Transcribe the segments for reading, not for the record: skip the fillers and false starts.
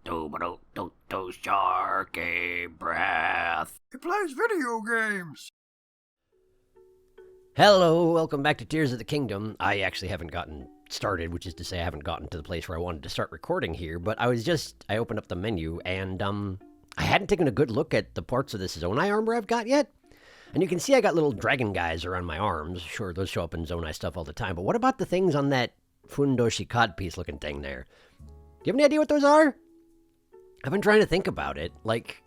SharkyBreath. He plays video games. Hello, welcome back to Tears of the Kingdom. I actually haven't gotten started, which is to say I haven't gotten to the place where I wanted to start recording here, but I opened up the menu, and I hadn't taken a good look at the parts of this Zonai armor I've got yet. And you can see I got little dragon guys around my arms. Sure, those show up in Zonai stuff all the time, but what about the things on that Fundoshi codpiece looking thing there? Do you have any idea what those are? I've been trying to think about it. Like,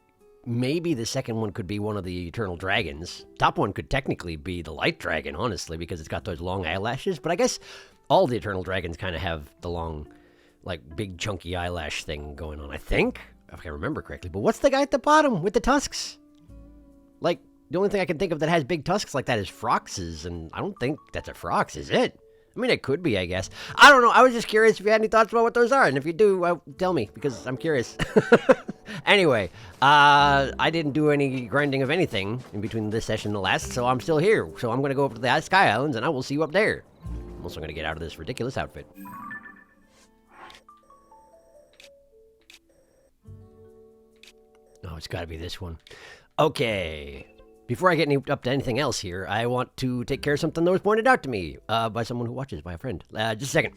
maybe the second one could be one of the Eternal Dragons. Top one could technically be the Light Dragon, honestly, because it's got those long eyelashes. But I guess all the Eternal Dragons kind of have the long, like, big chunky eyelash thing going on, I think. If I can remember correctly. But what's the guy at the bottom with the tusks? Like, the only thing I can think of that has big tusks like that is Frox's, and I don't think that's a Frox, is it? I mean, it could be, I guess. I don't know. I was just curious if you had any thoughts about what those are. And if you do, tell me, because I'm curious. Anyway, I didn't do any grinding of anything in between this session and the last, so I'm still here. So I'm going to go over to the Sky Islands, and I will see you up there. I'm also going to get out of this ridiculous outfit. Oh, it's got to be this one. Okay. Before I get up to anything else here, I want to take care of something that was pointed out to me by someone who watches, by a friend. Just a second.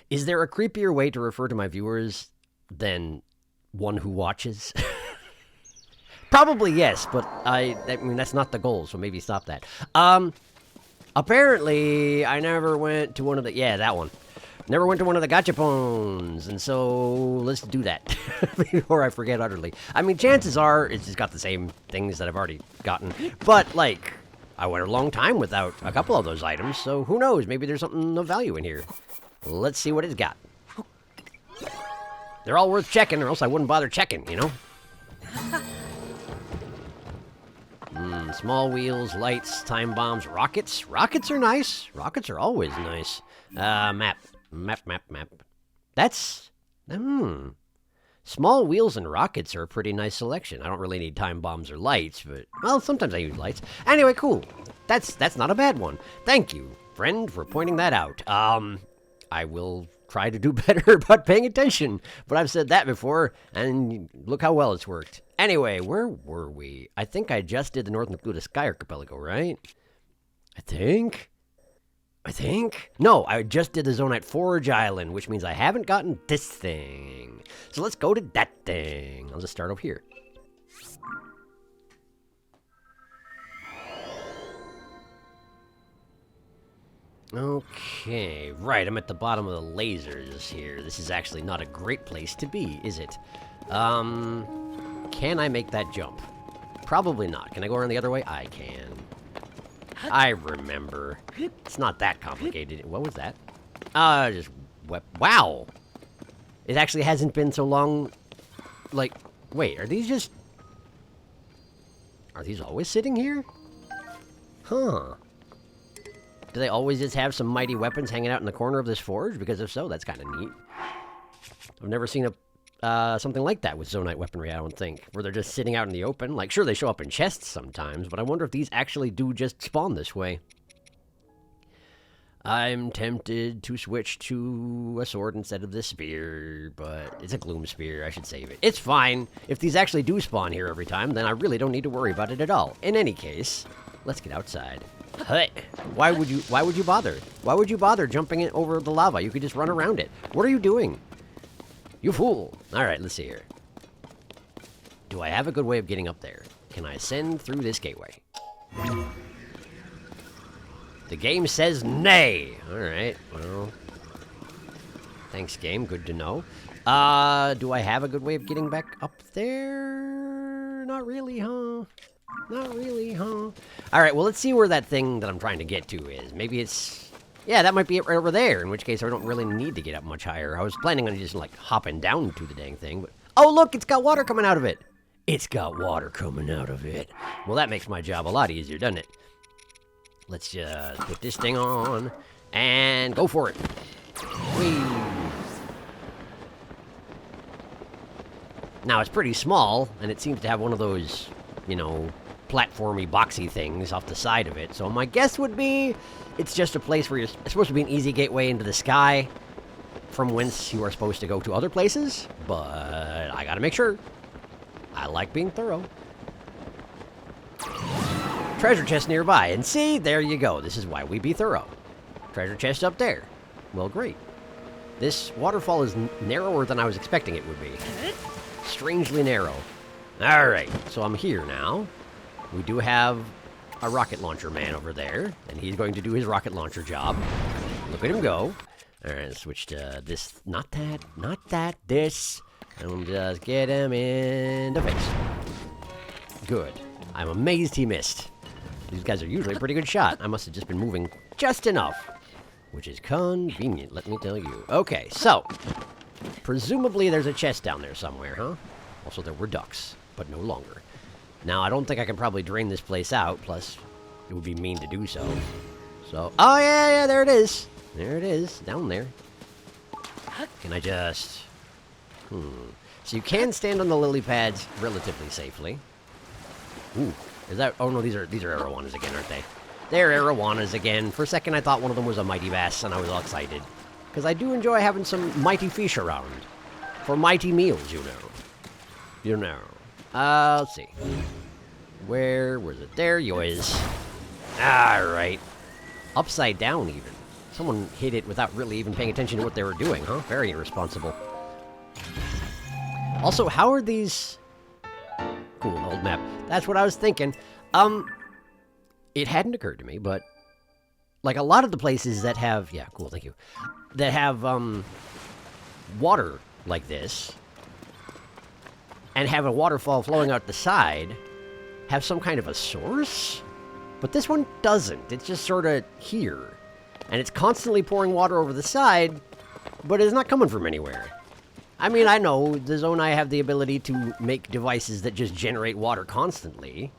Is there a creepier way to refer to my viewers than one who watches? Probably yes, but I mean, that's not the goal, so maybe stop that. Apparently, I never went to one of the... Yeah, that one. Never went to one of the gachapones, and so let's do that before I forget utterly. I mean, chances are it's just got the same things that I've already gotten, but, like, I went a long time without a couple of those items, so who knows? Maybe there's something of value in here. Let's see what it's got. They're all worth checking, or else I wouldn't bother checking, you know? Small wheels, lights, time bombs, rockets. Rockets are nice. Rockets are always nice. Map. That's... Small wheels and rockets are a pretty nice selection. I don't really need time bombs or lights, but... Well, sometimes I use lights. Anyway, cool. That's not a bad one. Thank you, friend, for pointing that out. I will try to do better about paying attention, but I've said that before, and look how well it's worked. Anyway, where were we? I think I just did the North Macluda Sky Archipelago, right? I think? No, I just did the Zonite Forge Island, which means I haven't gotten this thing. So let's go to that thing. I'll just start over here. Okay, right, I'm at the bottom of the lasers here. This is actually not a great place to be, is it? Can I make that jump? Probably not. Can I go around the other way? I can. I remember. It's not that complicated. What was that? Wow! It actually hasn't been so long. Like, wait, are these always sitting here? Huh. Do they always just have some mighty weapons hanging out in the corner of this forge? Because if so, that's kind of neat. I've never seen something like that with Zonite weaponry, I don't think. Where they're just sitting out in the open. Like, sure, they show up in chests sometimes, but I wonder if these actually do just spawn this way. I'm tempted to switch to a sword instead of this spear, but it's a gloom spear. I should save it. It's fine. If these actually do spawn here every time, then I really don't need to worry about it at all. In any case, let's get outside. Hey, why would you bother? Why would you bother jumping it over the lava? You could just run around it. What are you doing? You fool. All right, let's see here. Do I have a good way of getting up there? Can I ascend through this gateway? The game says nay. All right, well, thanks, game. Good to know. Do I have a good way of getting back up there? Not really, huh? Not really, huh? All right, well, let's see where that thing that I'm trying to get to is. Maybe it's... Yeah, that might be it right over there, in which case I don't really need to get up much higher. I was planning on just, like, hopping down to the dang thing, but... Oh, look, it's got water coming out of it! It's got water coming out of it. Well, that makes my job a lot easier, doesn't it? Let's just put this thing on, and go for it. Whee! Now, it's pretty small, and it seems to have one of those, you know, platformy, boxy things off the side of it. So my guess would be it's just a place where it's supposed to be an easy gateway into the sky from whence you are supposed to go to other places. But I gotta make sure. I like being thorough. Treasure chest nearby. And see, there you go. This is why we be thorough. Treasure chest up there. Well, great. This waterfall is narrower than I was expecting it would be. Strangely narrow. Alright, so I'm here now. We do have a rocket launcher man over there, and he's going to do his rocket launcher job. Look at him go. Alright, switch to this. Not that, this. And we'll just get him in the face. Good. I'm amazed he missed. These guys are usually a pretty good shot. I must have just been moving just enough. Which is convenient, let me tell you. Okay, so. Presumably there's a chest down there somewhere, huh? Also, there were ducks, but no longer. Now, I don't think I can probably drain this place out, plus it would be mean to do so. So, oh yeah, there it is. There it is, down there. Can I just... So you can stand on the lily pads relatively safely. Ooh, is that... Oh no, these are arowanas again, aren't they? They're arowanas again. For a second, I thought one of them was a mighty bass, and I was all excited. Because I do enjoy having some mighty fish around. For mighty meals, you know. You know. Let's see. Where was it? There you is. Alright. Upside down, even. Someone hit it without really even paying attention to what they were doing, huh? Very irresponsible. Also, how are these... Cool, old map. That's what I was thinking. It hadn't occurred to me, but... Like, a lot of the places that have... Yeah, cool, thank you. That have, water like this... and have a waterfall flowing out the side... have some kind of a source? But this one doesn't. It's just sort of here. And it's constantly pouring water over the side, but it's not coming from anywhere. I mean, I know the Zonai have the ability to make devices that just generate water constantly,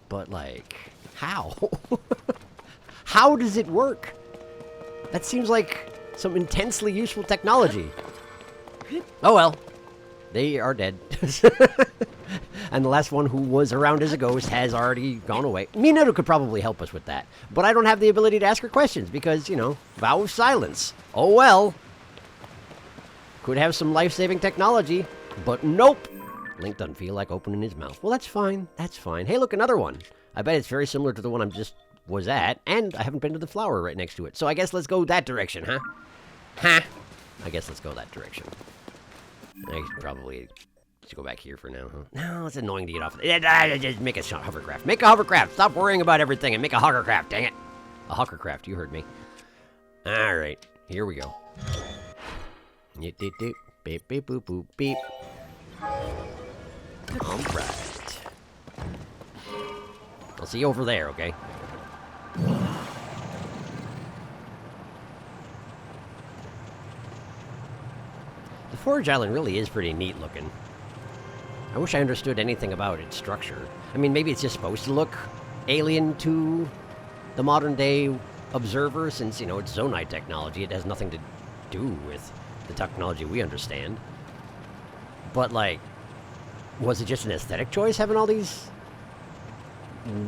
but, like, how? How does it work? That seems like some intensely useful technology. Oh well. They are dead. And the last one who was around as a ghost has already gone away. Minato could probably help us with that. But I don't have the ability to ask her questions because, you know, vow of silence. Oh well. Could have some life-saving technology, but nope. Link doesn't feel like opening his mouth. Well, that's fine. That's fine. Hey, look, another one. I bet it's very similar to the one I just was at, and I haven't been to the flower right next to it. So I guess let's go that direction, huh? Huh? I guess let's go that direction. I should probably just go back here for now, huh? No, it's annoying to get off. Just make a hovercraft. Make a hovercraft. Stop worrying about everything and make a hovercraft, dang it. A hovercraft, you heard me. All right, here we go. Beep, beep, beep, beep, boop, boop, beep. All right. I'll see you over there, okay? The Forge Island really is pretty neat looking. I wish I understood anything about its structure. I mean, maybe it's just supposed to look alien to the modern day observer, since, you know, it's Zonai technology. It has nothing to do with the technology we understand. But, like, was it just an aesthetic choice having all these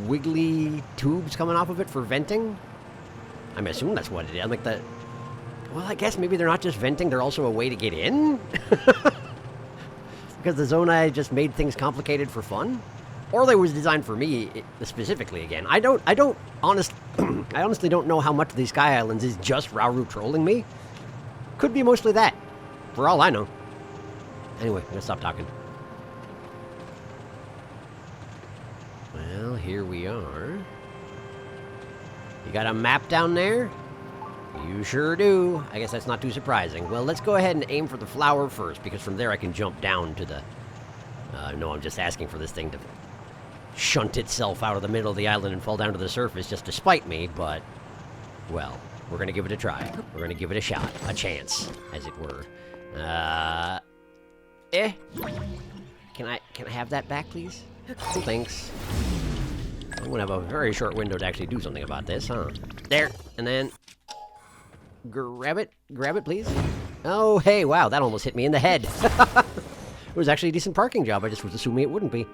wiggly tubes coming off of it for venting? I assume that's what it is. Like, well, I guess maybe they're not just venting, they're also a way to get in? Because the Zonai just made things complicated for fun? Or they was designed for me specifically again. I honestly don't know how much of these Sky Islands is just Rauru trolling me. Could be mostly that, for all I know. Anyway, I'm gonna stop talking. Well, here we are. You got a map down there? You sure do. I guess that's not too surprising. Well, let's go ahead and aim for the flower first, because from there I can jump down to the... no, I'm just asking for this thing to shunt itself out of the middle of the island and fall down to the surface just to spite me, but... Well, we're gonna give it a try. We're gonna give it a shot. A chance, as it were. Can I have that back, please? Cool, thanks. I'm gonna have a very short window to actually do something about this, huh? There, and then... Grab it, please. Oh, hey, wow, that almost hit me in the head. It was actually a decent parking job, I just was assuming it wouldn't be.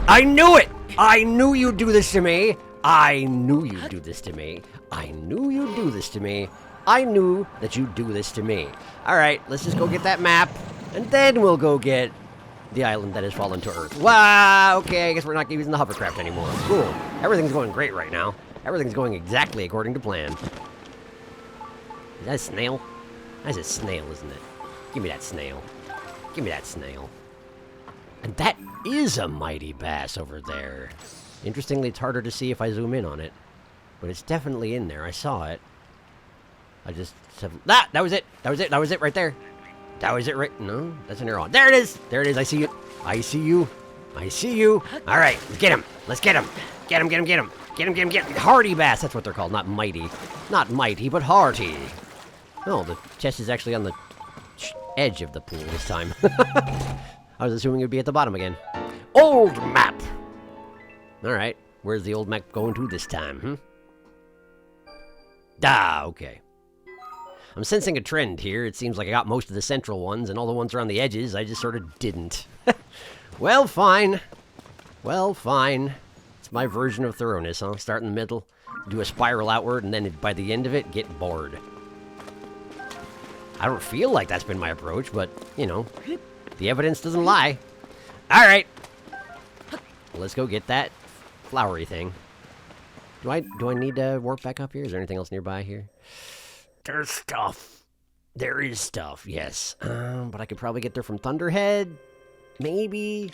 I knew it! I knew you'd do this to me! I knew you'd do this to me. I knew you'd do this to me. I knew that you'd do this to me. Alright, let's just go get that map, and then we'll go get the island that has fallen to Earth. Wow, okay, I guess we're not using the hovercraft anymore. Cool. Everything's going great right now. Everything's going exactly according to plan. Is that a snail? That's a snail, isn't it? Give me that snail. Give me that snail. And that is a mighty bass over there. Interestingly, it's harder to see if I zoom in on it. But it's definitely in there. I saw it. I just... Ah! That was it! That was it! That was it right there! That was it right... No, that's an arrow. There it is! There it is! I see it! I see you! I see you! Alright, let's get him! Let's get him! Get him, get him, get him! Get him, get him, get him! Hardy bass! That's what they're called. Not mighty. Not mighty, but hearty. Oh, the chest is actually on the edge of the pool this time. I was assuming it would be at the bottom again. Old map! Alright, where's the old map going to this time, okay. I'm sensing a trend here. It seems like I got most of the central ones, and all the ones around the edges, I just sort of didn't. Well, fine. Well, fine. It's my version of thoroughness, huh? Start in the middle, do a spiral outward, and then by the end of it, get bored. I don't feel like that's been my approach, but, you know, the evidence doesn't lie. Alright. Let's go get that flowery thing. Do I need to warp back up here? Is there anything else nearby here? There's stuff. There is stuff, yes. But I could probably get there from Thunderhead. Maybe.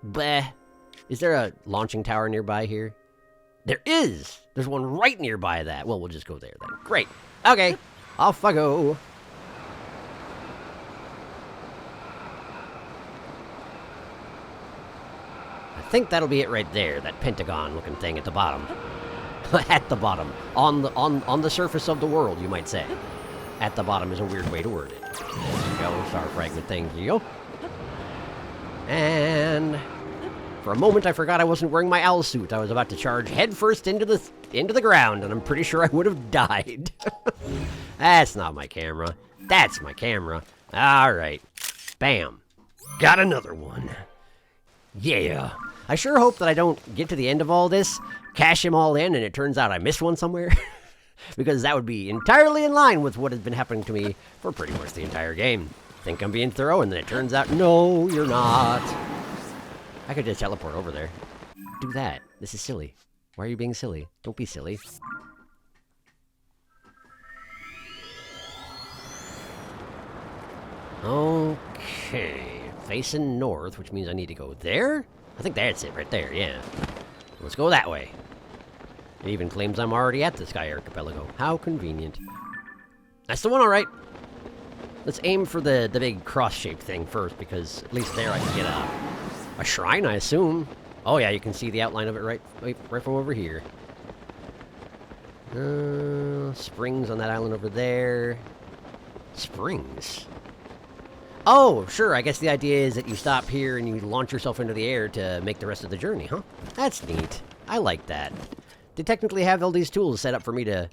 Bleh. Is there a launching tower nearby here? There is! There's one right nearby that. Well, we'll just go there then. Great. Okay. Off I go. I think that'll be it right there. That pentagon-looking thing at the bottom. At the bottom. On the surface of the world, you might say. At the bottom is a weird way to word it. There you go. Star fragment thing. Here you go. And for a moment, I forgot I wasn't wearing my owl suit. I was about to charge headfirst into the ground, and I'm pretty sure I would have died. That's not my camera. That's my camera. All right. Bam. Got another one. Yeah. I sure hope that I don't get to the end of all this, cash them all in, and it turns out I missed one somewhere. Because that would be entirely in line with what has been happening to me for pretty much the entire game. Think I'm being thorough, and then it turns out, no, you're not. I could just teleport over there. Do that. This is silly. Why are you being silly? Don't be silly. Okay. Facing north, which means I need to go there? I think that's it right there, yeah. Let's go that way. It even claims I'm already at the Sky Archipelago. How convenient. That's the one, alright. Let's aim for the big cross-shaped thing first, because at least there I can get a shrine, I assume. Oh yeah, you can see the outline of it right from over here. Springs on that island over there. Springs? Oh, sure, I guess the idea is that you stop here and you launch yourself into the air to make the rest of the journey, huh? That's neat. I like that. They technically have all these tools set up for me to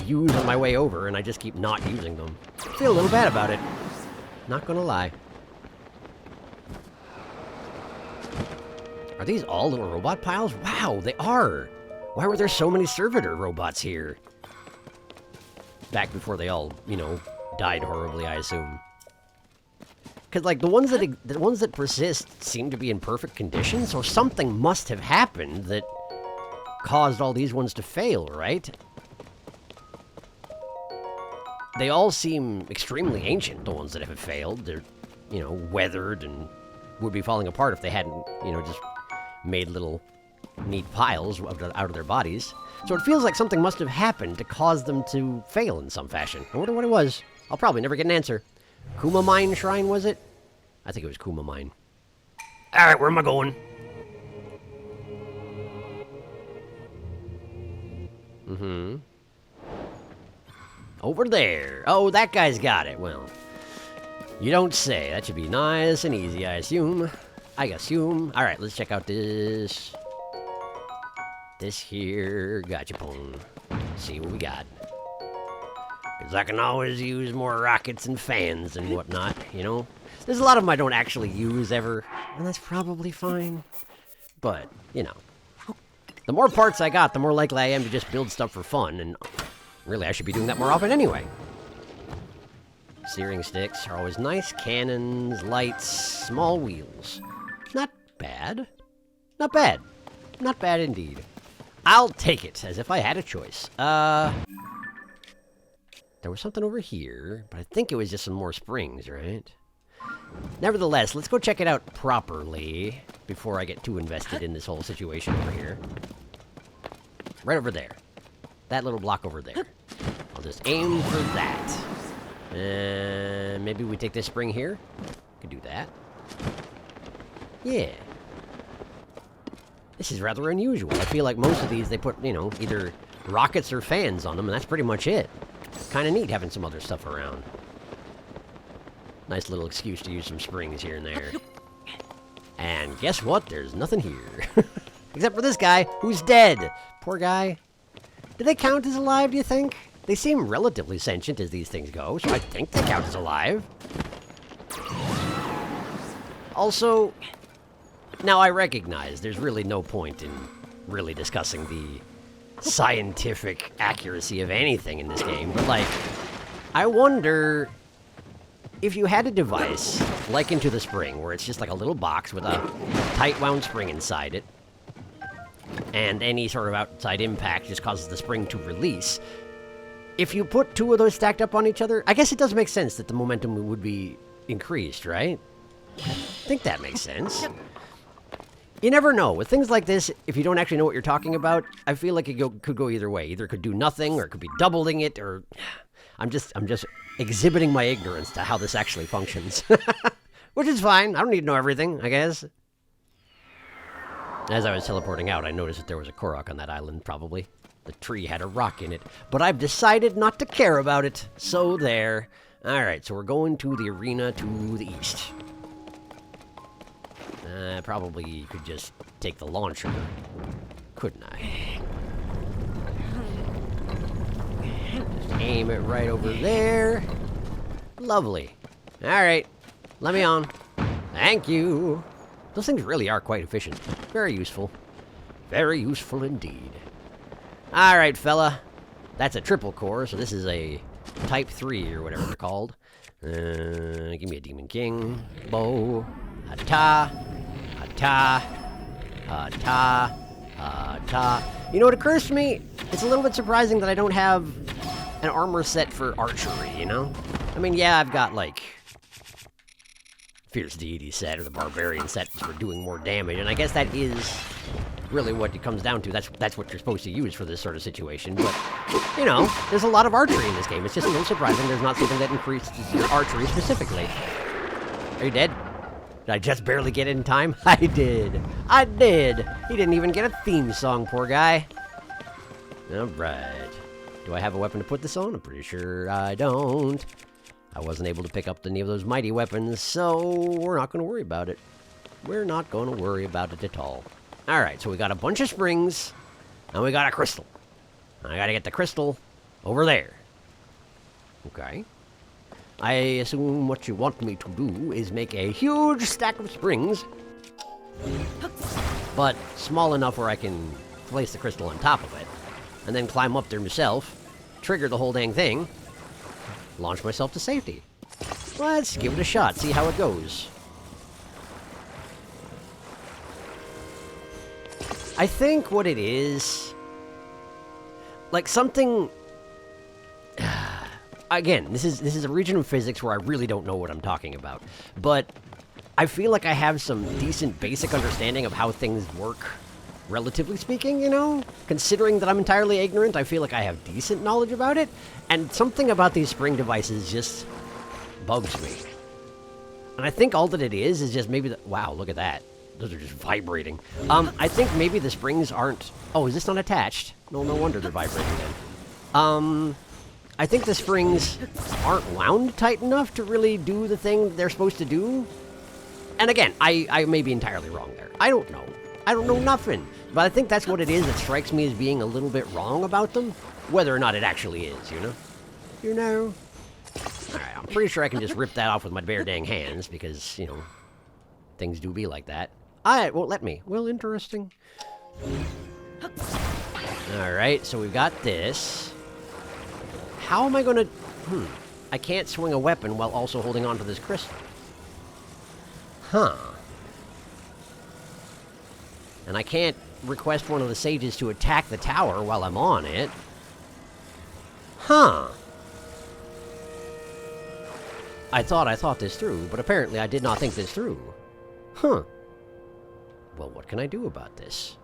use on my way over, and I just keep not using them. I feel a little bad about it. Not gonna lie. Are these all little robot piles? Wow, they are! Why were there so many servitor robots here? Back before they all, you know, died horribly, I assume. Because, like, the ones that persist seem to be in perfect condition, so something must have happened that caused all these ones to fail, right? They all seem extremely ancient, the ones that have failed. They're, you know, weathered and would be falling apart if they hadn't, you know, just made little neat piles out of their bodies. So it feels like something must have happened to cause them to fail in some fashion. I wonder what it was. I'll probably never get an answer. Kuma Mine Shrine, was it? I think it was Kuma Mine. Alright, where am I going? Over there. Oh, that guy's got it. Well, you don't say. That should be nice and easy, I assume. Alright, let's check out this. This here. Gotcha pone. See what we got. Because I can always use more rockets and fans and whatnot, you know? There's a lot of them I don't actually use ever, and that's probably fine. But, you know. The more parts I got, the more likely I am to just build stuff for fun, and really I should be doing that more often anyway. Steering sticks are always nice. Cannons, lights, small wheels. Not bad. Not bad. Not bad indeed. I'll take it, as if I had a choice. There was something over here, but I think it was just some more springs, right? Nevertheless, let's go check it out properly before I get too invested in this whole situation over here. Right over there. That little block over there. I'll just aim for that. And maybe we take this spring here. Could do that. Yeah. This is rather unusual. I feel like most of these, they put, you know, either rockets or fans on them, and that's pretty much it. Kind of neat having some other stuff around. Nice little excuse to use some springs here and there. And guess what? There's nothing here. Except for this guy, who's dead. Poor guy. Do they count as alive, do you think? They seem relatively sentient as these things go, so I think they count as alive. Also, now I recognize there's really no point in really discussing the scientific accuracy of anything in this game, but like, I wonder if you had a device like Into the Spring, where it's just like a little box with a tight wound spring inside it, and any sort of outside impact just causes the spring to release. If you put two of those stacked up on each other, I guess it does make sense that the momentum would be increased, right? I think that makes sense. You never know. With things like this, if you don't actually know what you're talking about, I feel like it could go either way. Either it could do nothing, or it could be doubling it, or... I'm just exhibiting my ignorance to how this actually functions. Which is fine. I don't need to know everything, I guess. As I was teleporting out, I noticed that there was a Korok on that island, probably. The tree had a rock in it. But I've decided not to care about it. So there. Alright, so we're going to the arena to the east. Probably could just take the launcher. Couldn't I? Just aim it right over there. Lovely. Alright. Let me on. Thank you. Those things really are quite efficient. Very useful. Very useful indeed. Alright, fella. That's a triple core, so this is a Type 3 or whatever they're called. Give me a Demon King. Bow. Hata. Hata. Hata. Hata. You know, it occurs to me, it's a little bit surprising that I don't have an armor set for archery, you know? I mean, yeah, I've got, like, Fierce Deity set or the Barbarian set for doing more damage, and I guess that is really what it comes down to. That's what you're supposed to use for this sort of situation, but, you know, there's a lot of archery in this game. It's just a little surprising there's not something that increases your archery specifically. Are you dead? Did I just barely get in time? I did. I did. He didn't even get a theme song, poor guy. Alright. Do I have a weapon to put this on? I'm pretty sure I don't. I wasn't able to pick up any of those mighty weapons, so we're not going to worry about it. We're not going to worry about it at all. Alright, so we got a bunch of springs, and we got a crystal. I gotta get the crystal over there. Okay. I assume what you want me to do is make a huge stack of springs, but small enough where I can place the crystal on top of it, and then climb up there myself, trigger the whole dang thing, launch myself to safety. Let's give it a shot, see how it goes. I think what it is, like something... Again, this is a region of physics where I really don't know what I'm talking about, but I feel like I have some decent basic understanding of how things work, relatively speaking, you know? Considering that I'm entirely ignorant, I feel like I have decent knowledge about it, and something about these spring devices just bugs me. And I think all that it is just maybe the... Wow, look at that. Those are just vibrating. I think maybe the springs aren't... Oh, is this not attached? No wonder they're vibrating then. I think the springs aren't wound tight enough to really do the thing they're supposed to do. And again, I may be entirely wrong there. I don't know. I don't know nothing. But I think that's what it is that strikes me as being a little bit wrong about them. Whether or not it actually is, you know? You know? Alright, I'm pretty sure I can just rip that off with my bare dang hands, because, you know, things do be like that. It won't let me. Well, interesting. Alright, so we've got this. How am I gonna... I can't swing a weapon while also holding on to this crystal. Huh. And I can't request one of the sages to attack the tower while I'm on it. Huh. I thought this through, but apparently I did not think this through. Huh. Well, what can I do about this?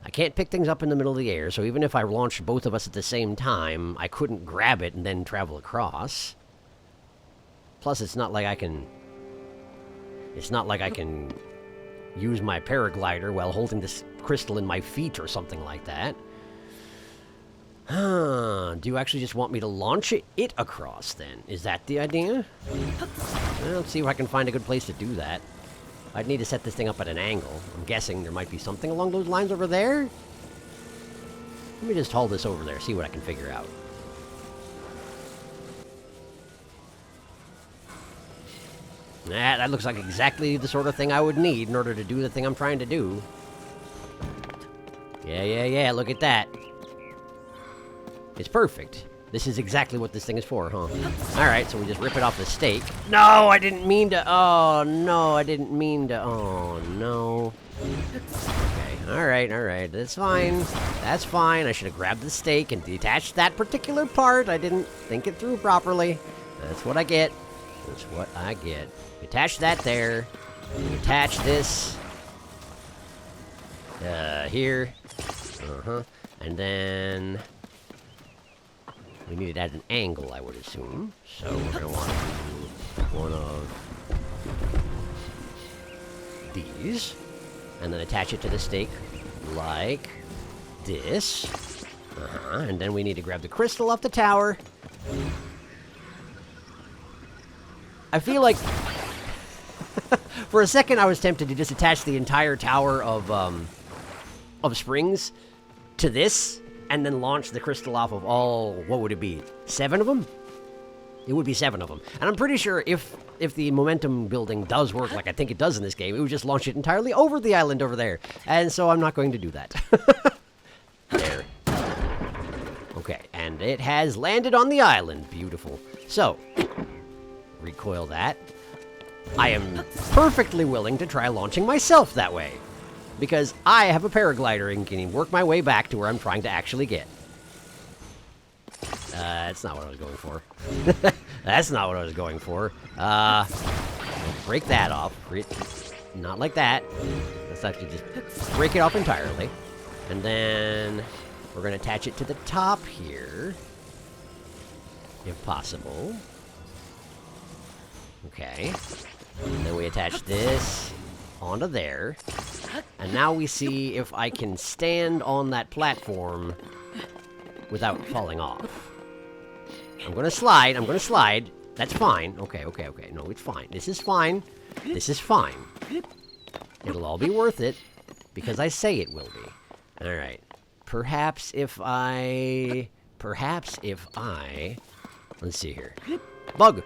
I can't pick things up in the middle of the air, so even if I launched both of us at the same time, I couldn't grab it and then travel across. Plus, it's not like I can... It's not like I can use my paraglider while holding this crystal in my feet or something like that. Do you actually just want me to launch it across, then? Is that the idea? Well, let's see if I can find a good place to do that. I'd need to set this thing up at an angle. I'm guessing there might be something along those lines over there? Let me just haul this over there, see what I can figure out. That looks like exactly the sort of thing I would need in order to do the thing I'm trying to do. Yeah, look at that. It's perfect. This is exactly what this thing is for, huh? Alright, so we just rip it off the stake. No, I didn't mean to... Oh, no, I didn't mean to... Oh, no. Okay, alright. That's fine. That's fine. I should have grabbed the stake and detached that particular part. I didn't think it through properly. That's what I get. That's what I get. Attach that there. Attach this... here. And then... We need it at an angle, I would assume. So we're going to want to do one of these. And then attach it to the stake like this. And then we need to grab the crystal off the tower. I feel like... For a second, I was tempted to just attach the entire tower of springs to this. And then launch the crystal off of all, what would it be? 7 of them? It would be 7 of them. And I'm pretty sure if the momentum building does work like I think it does in this game, it would just launch it entirely over the island over there. And so I'm not going to do that. There. Okay, and it has landed on the island. Beautiful. So, recoil that. I am perfectly willing to try launching myself that way. Because I have a paraglider and can work my way back to where I'm trying to actually get. That's not what I was going for. That's not what I was going for. Break that off. Not like that. Let's actually just break it off entirely. And then we're going to attach it to the top here. If possible. Okay. And then we attach this onto there. And now we see if I can stand on that platform without falling off. I'm gonna slide. That's fine. Okay. No, it's fine. This is fine. This is fine. It'll all be worth it, because I say it will be. Alright. Perhaps if I... Let's see here. Bug!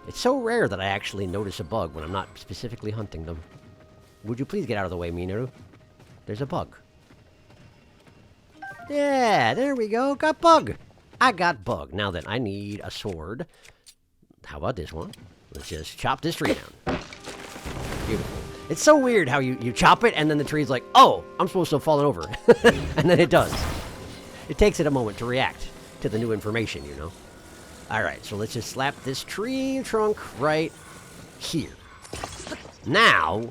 It's so rare that I actually notice a bug when I'm not specifically hunting them. Would you please get out of the way, Minoru? There's a bug. Yeah, there we go. Got bug. I got bug. Now then, I need a sword. How about this one? Let's just chop this tree down. Beautiful. It's so weird how you chop it and then the tree's like, oh, I'm supposed to have fallen over. And then it does. It takes it a moment to react to the new information, you know? Alright, so let's just slap this tree trunk right here. Now,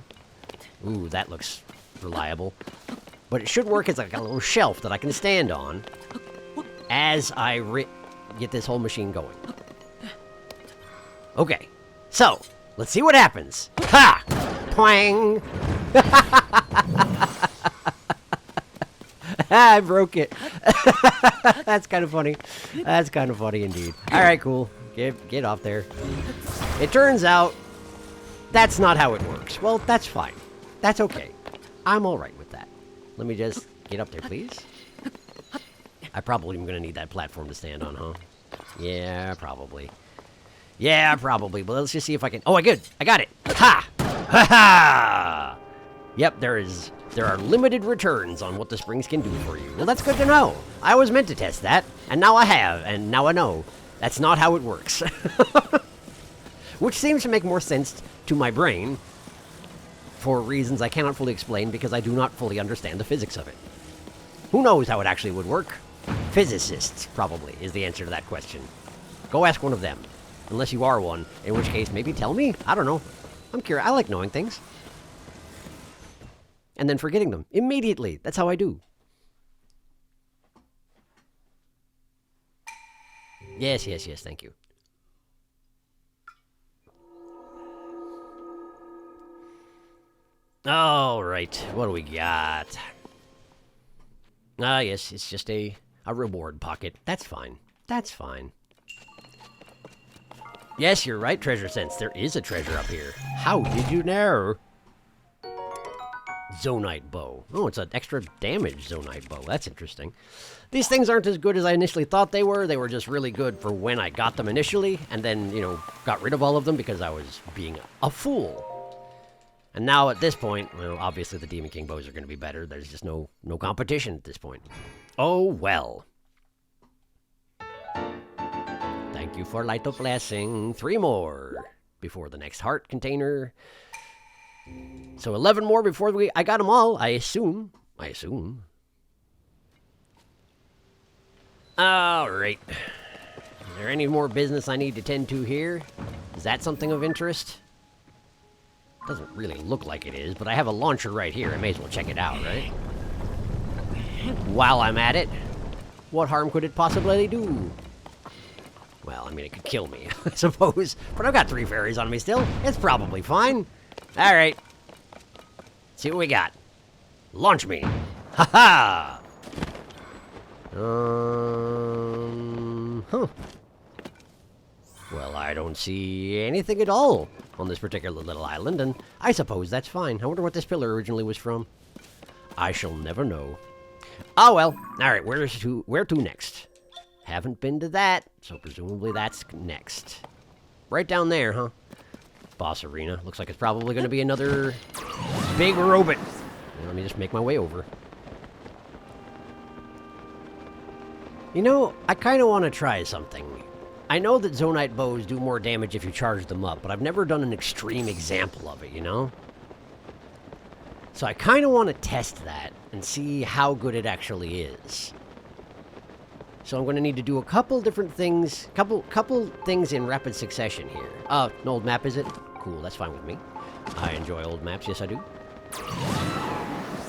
ooh, that looks reliable. But it should work as like a little shelf that I can stand on as I get this whole machine going. Okay, so, let's see what happens. Ha! Twang! I broke it. That's kind of funny. That's kind of funny indeed. Alright, cool. Get off there. It turns out, that's not how it works. Well, that's fine. That's okay. I'm alright with that. Let me just get up there, please. I probably am going to need that platform to stand on, huh? Yeah, probably. Yeah, probably, but let's just see if I can... Oh, I got it! Ha! Ha ha! Yep, there are limited returns on what the springs can do for you. Well, that's good to know. I was meant to test that, and now I have, and now I know. That's not how it works. Which seems to make more sense to my brain for reasons I cannot fully explain because I do not fully understand the physics of it. Who knows how it actually would work? Physicists, probably, is the answer to that question. Go ask one of them. Unless you are one, in which case, maybe tell me? I don't know. I'm curious. I like knowing things. And then forgetting them. Immediately. That's how I do. Yes, yes, yes, thank you. All right, what do we got? Ah, yes, it's just a reward pocket. That's fine. That's fine. Yes, you're right, Treasure Sense. There is a treasure up here. How did you know? Zonite bow. Oh, it's an extra damage Zonite bow. That's interesting. These things aren't as good as I initially thought they were. They were just really good for when I got them initially, and then, you know, got rid of all of them because I was being a fool. And now at this point, well, obviously the Demon King bows are going to be better. There's just no competition at this point. Oh, well. Thank you for Light of Blessing. 3 more before the next heart container. So 11 more before I got them all, I assume. All right. Is there any more business I need to tend to here? Is that something of interest? Doesn't really look like it is, but I have a launcher right here. I may as well check it out, right? While I'm at it, what harm could it possibly do? Well, I mean, it could kill me, I suppose. But I've got 3 fairies on me still. It's probably fine. All right. See what we got. Launch me. Ha-ha! Huh. Well, I don't see anything at all on this particular little island, and I suppose that's fine. I wonder what this pillar originally was from. I shall never know. Oh, well. All right, where to next? Haven't been to that, so presumably that's next. Right down there, huh? Boss arena. Looks like it's probably going to be another big robot. Let me just make my way over. You know, I kind of want to try something. I know that Zonite bows do more damage if you charge them up, but I've never done an extreme example of it, you know? So I kind of want to test that and see how good it actually is. So I'm going to need to do a couple different things, couple things in rapid succession here. An old map, is it? Cool, that's fine with me. I enjoy old maps, yes I do.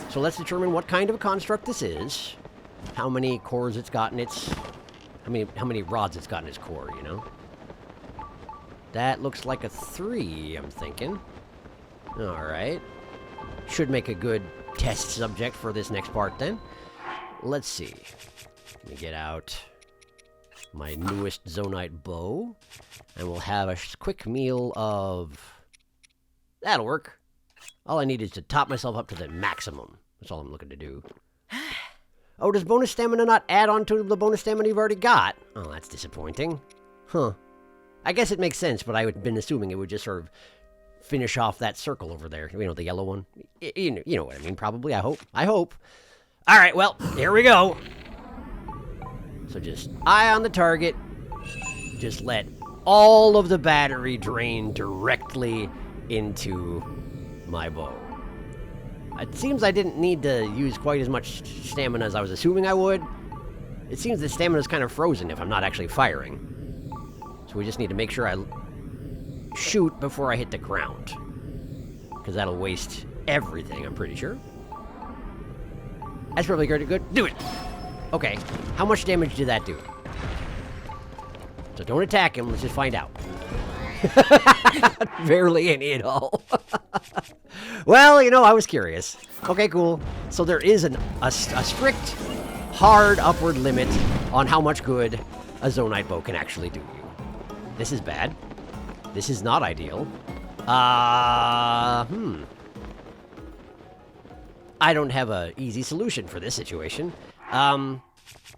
So let's determine what kind of a construct this is. How many cores it's got in its... How many rods it's got in its core, you know? That looks like a 3, I'm thinking. Alright. Should make a good test subject for this next part, then. Let's see. Let me get out my newest Zonite bow. And we'll have a quick meal of... That'll work. All I need is to top myself up to the maximum. That's all I'm looking to do. Oh, does bonus stamina not add on to the bonus stamina you've already got? Oh, that's disappointing. Huh. I guess it makes sense, but I had been assuming it would just sort of finish off that circle over there. You know, the yellow one. You know what I mean, probably. I hope. All right, well, here we go. So just eye on the target. Just let all of the battery drain directly into my bow. It seems I didn't need to use quite as much stamina as I was assuming I would. It seems the stamina's kind of frozen if I'm not actually firing. So we just need to make sure I shoot before I hit the ground. Because that'll waste everything, I'm pretty sure. That's probably good. Do it! Okay, how much damage did that do? So don't attack him, let's just find out. Barely any at all. Well, you know, I was curious. Okay, cool. So there is a strict, hard upward limit on how much good a Zonite bow can actually do you. This is bad. This is not ideal. I don't have an easy solution for this situation.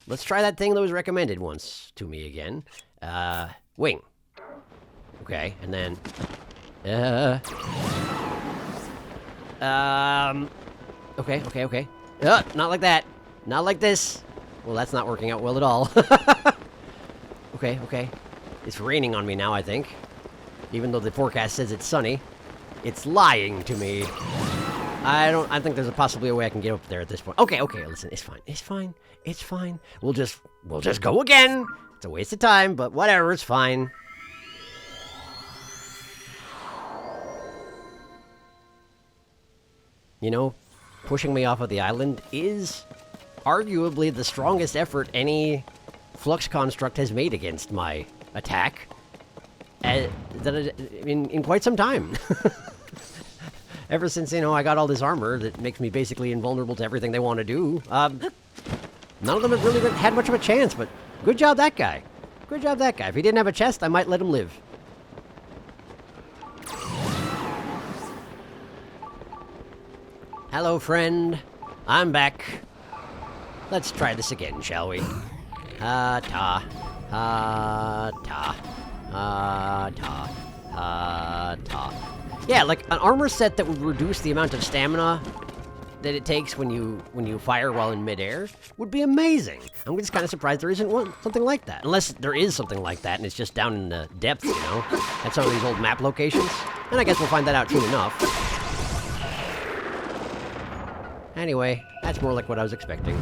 Let's try that thing that was recommended once to me again. Wing. Okay, and then... Okay. Not like that. Not like this. Well, that's not working out well at all. Okay. It's raining on me now, I think. Even though the forecast says it's sunny. It's lying to me. I think there's possibly a way I can get up there at this point. Okay, listen, it's fine. We'll just go again. It's a waste of time, but whatever, it's fine. You know, pushing me off of the island is arguably the strongest effort any flux construct has made against my attack in quite some time. Ever since, you know, I got all this armor that makes me basically invulnerable to everything they want to do, none of them have really had much of a chance, but good job that guy. Good job that guy. If he didn't have a chest, I might let him live. Hello, friend. I'm back. Let's try this again, shall we? Ta. Yeah, like an armor set that would reduce the amount of stamina that it takes when you fire while in midair would be amazing. I'm just kind of surprised there isn't something like that. Unless there is something like that and it's just down in the depths, you know, at some of these old map locations. And I guess we'll find that out soon enough. Anyway, that's more like what I was expecting.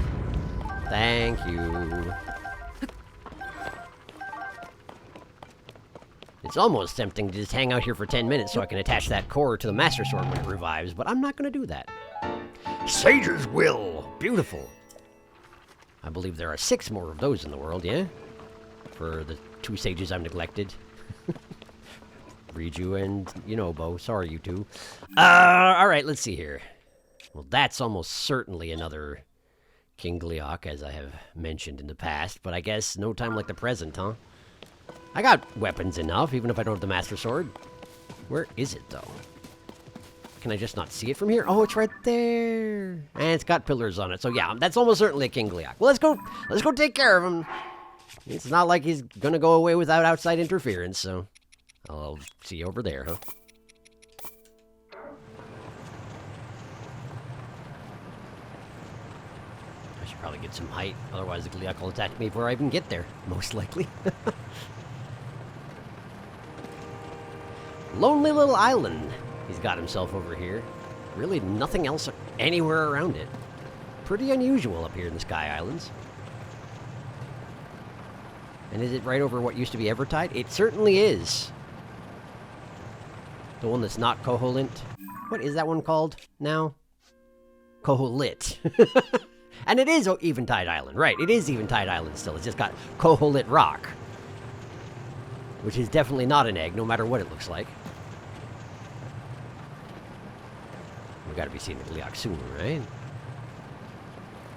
Thank you. It's almost tempting to just hang out here for 10 minutes so I can attach that core to the Master Sword when it revives, but I'm not going to do that. Sage's Will! Beautiful. I believe there are 6 more of those in the world, yeah? For the 2 sages I've neglected. Riju and Yunobo. Sorry, you two. Alright, let's see here. Well, that's almost certainly another King Gleeok, as I have mentioned in the past, but I guess no time like the present, huh? I got weapons enough, even if I don't have the Master Sword. Where is it, though? Can I just not see it from here? Oh, it's right there. And it's got pillars on it, so yeah, that's almost certainly a King Gleeok. Well, let's go take care of him. It's not like he's gonna go away without outside interference, so I'll see you over there, huh? I should probably get some height, otherwise the Gleeok will attack me before I even get there, most likely. Lonely little island he's got himself over here. Really nothing else anywhere around it. Pretty unusual up here in the Sky Islands. And is it right over what used to be Evertide? It certainly is. The one that's not Koholint. What is that one called now? Koholit. And it is Eventide Island, right. It is Eventide Island still. It's just got Koholit Rock. Which is definitely not an egg, no matter what it looks like. We gotta be seeing the Gleeok soon, right?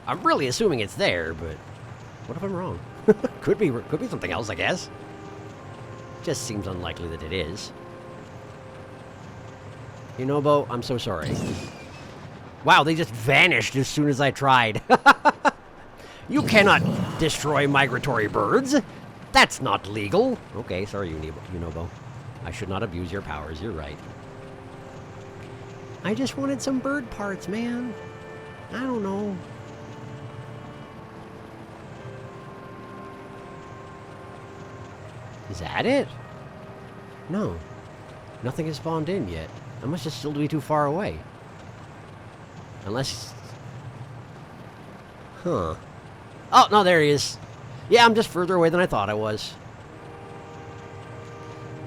I'm really assuming it's there, but what if I'm wrong? could be something else, I guess. Just seems unlikely that it is. Yunobo, I'm so sorry. Wow, they just vanished as soon as I tried. You cannot destroy migratory birds. That's not legal. Okay, sorry, Yunobo. I should not abuse your powers, you're right. I just wanted some bird parts, man. I don't know. Is that it? No. Nothing has spawned in yet. I must just still be too far away. Unless... Huh. Oh, no, there he is. Yeah, I'm just further away than I thought I was.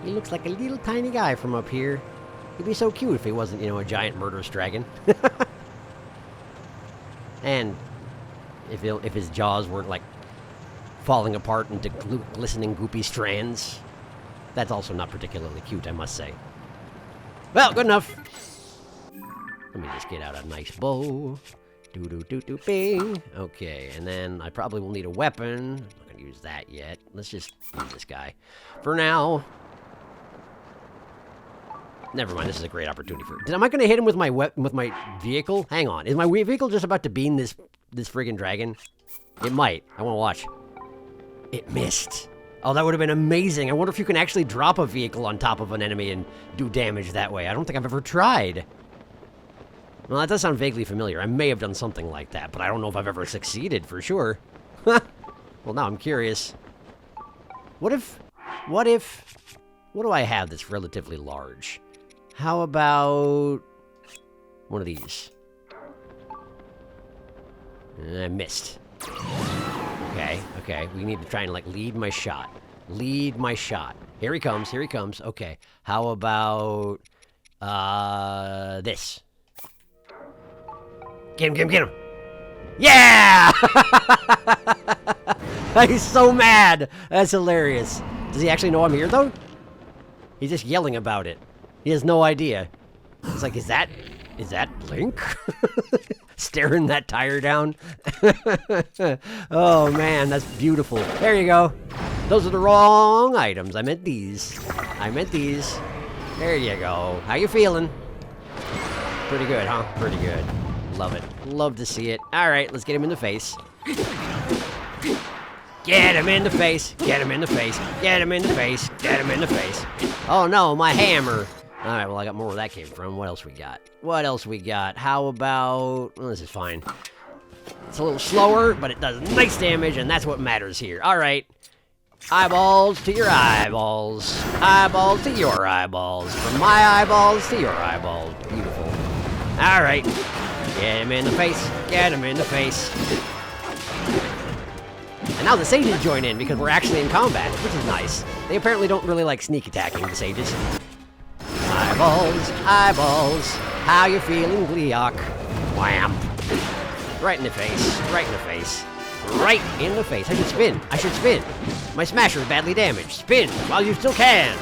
He looks like a little tiny guy from up here. He'd be so cute if he wasn't, a giant murderous dragon. And if his jaws weren't, like, falling apart into glistening, goopy strands. That's also not particularly cute, I must say. Well, good enough. Let me just get out a nice bow. Do-do-do-do-bing. Okay, and then I probably will need a weapon. I'm not going to use that yet. Let's just use this guy. For now... Never mind, this is a great opportunity for... Am I going to hit him with my vehicle? Hang on. Is my vehicle just about to beam this friggin' dragon? It might. I want to watch. It missed. Oh, that would have been amazing. I wonder if you can actually drop a vehicle on top of an enemy and do damage that way. I don't think I've ever tried. Well, that does sound vaguely familiar. I may have done something like that, but I don't know if I've ever succeeded for sure. Well, now I'm curious. What do I have that's relatively large? How about one of these? I missed. Okay. We need to try and, like, lead my shot. Lead my shot. Here he comes. Okay. How about, this? Get him. Yeah! He's so mad. That's hilarious. Does he actually know I'm here, though? He's just yelling about it. He has no idea. It's like, is that Link? Staring that tire down. Oh, man, that's beautiful. There you go. Those are the wrong items. I meant these. There you go. How you feeling? Pretty good, huh? Pretty good. Love it. Love to see it. All right, let's get him in the face. Get him in the face. Get him in the face. Get him in the face. Get him in the face. Oh, no, my hammer. All right, well, I got more where that came from. What else we got? How about... Well, this is fine. It's a little slower, but it does nice damage, and that's what matters here. All right. Eyeballs to your eyeballs. Eyeballs to your eyeballs. From my eyeballs to your eyeballs. Beautiful. All right. Get him in the face. Get him in the face. And now the sages join in because we're actually in combat, which is nice. They apparently don't really like sneak attacking, the sages. Eyeballs, how you feeling, Gleeok? Wham! Right in the face, right in the face, right in the face. I should spin. My smasher is badly damaged. Spin while you still can.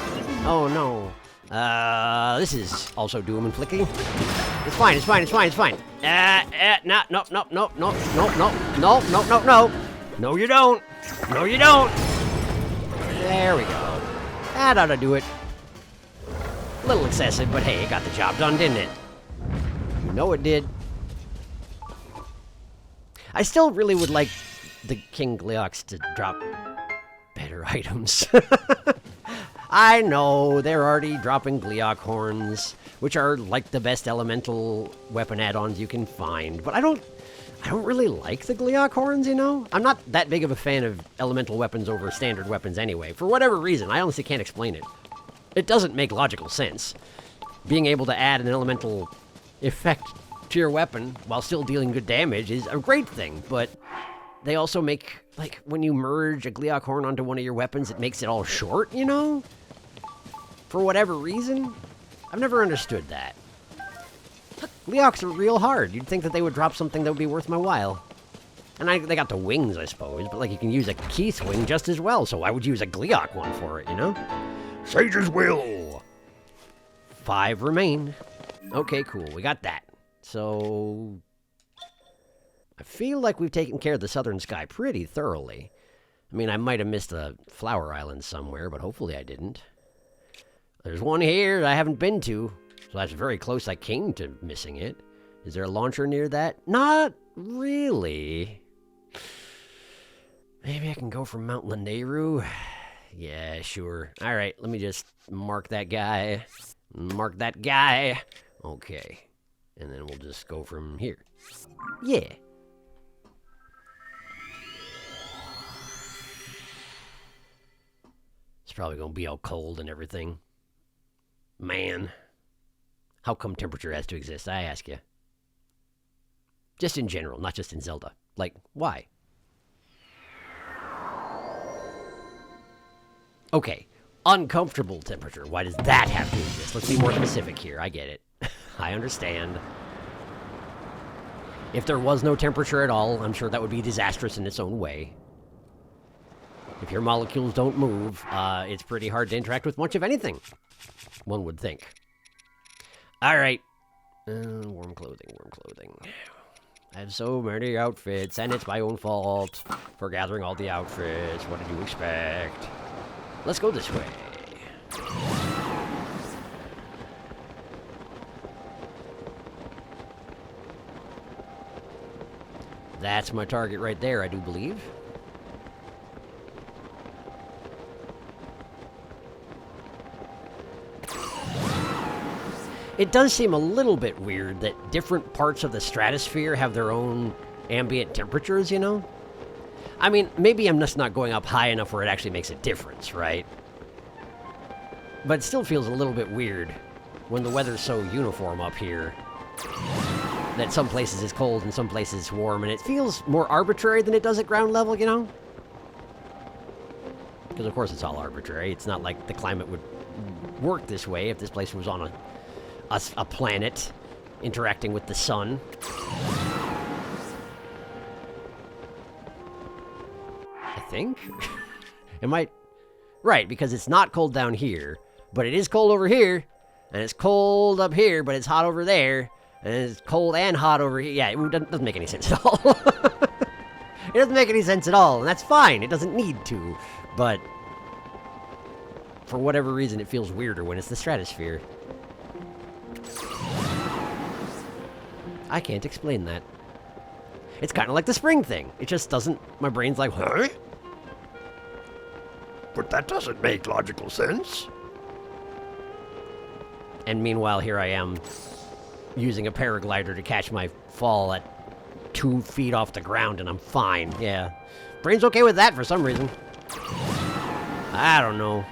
Oh no. This is also doom-inflicting. It's fine. No. No, you don't. There we go. That ought to do it. A little excessive, but hey, it got the job done, didn't it? You know it did. I still really would like the King Gleeoks to drop better items. I know, they're already dropping Gleeok horns, which are like the best elemental weapon add-ons you can find, but I don't really like the Gleeok horns, you know? I'm not that big of a fan of elemental weapons over standard weapons anyway. For whatever reason, I honestly can't explain it. It doesn't make logical sense. Being able to add an elemental effect to your weapon while still dealing good damage is a great thing, but they also make, like, when you merge a Gleeok horn onto one of your weapons, it makes it all short, you know? For whatever reason. I've never understood that. Gleeoks are real hard. You'd think that they would drop something that would be worth my while. And they got the wings, I suppose, but, like, you can use a Keith wing just as well, so why would you use a Gleeok one for it, you know? Sage's will. 5 remain. Okay, cool. We got that. So... I feel like we've taken care of the southern sky pretty thoroughly. I mean, I might have missed a flower island somewhere, but hopefully I didn't. There's one here I haven't been to, so that's very close I came to missing it. Is there a launcher near that? Not really. Maybe I can go from Mount Lanayru? Yeah, sure. All right, let me just mark that guy. Mark that guy. Okay. And then we'll just go from here. Yeah. It's probably going to be all cold and everything. Man. How come temperature has to exist, I ask you? Just in general, not just in Zelda. Like, why? Okay, uncomfortable temperature. Why does that have to exist? Let's be more specific here. I get it. I understand. If there was no temperature at all, I'm sure that would be disastrous in its own way. If your molecules don't move, it's pretty hard to interact with much of anything, one would think. All right. Warm clothing. I have so many outfits, and it's my own fault for gathering all the outfits. What did you expect? Let's go this way. That's my target right there, I do believe. It does seem a little bit weird that different parts of the stratosphere have their own ambient temperatures, you know? I mean, maybe I'm just not going up high enough where it actually makes a difference, right? But it still feels a little bit weird when the weather's so uniform up here. That some places it's cold and some places it's warm, and it feels more arbitrary than it does at ground level, you know? Because of course it's all arbitrary. It's not like the climate would work this way if this place was on a planet interacting with the sun. I think? It might... Right, because it's not cold down here, but it is cold over here, and it's cold up here, but it's hot over there, and it's cold and hot over here. Yeah, it doesn't make any sense at all. It doesn't make any sense at all, and that's fine. It doesn't need to, but for whatever reason, it feels weirder when it's the stratosphere. I can't explain that. It's kind of like the spring thing. It just doesn't... My brain's like, huh? But that doesn't make logical sense. And meanwhile, here I am using a paraglider to catch my fall at 2 feet off the ground, and I'm fine. Yeah. Brain's okay with that for some reason. I don't know.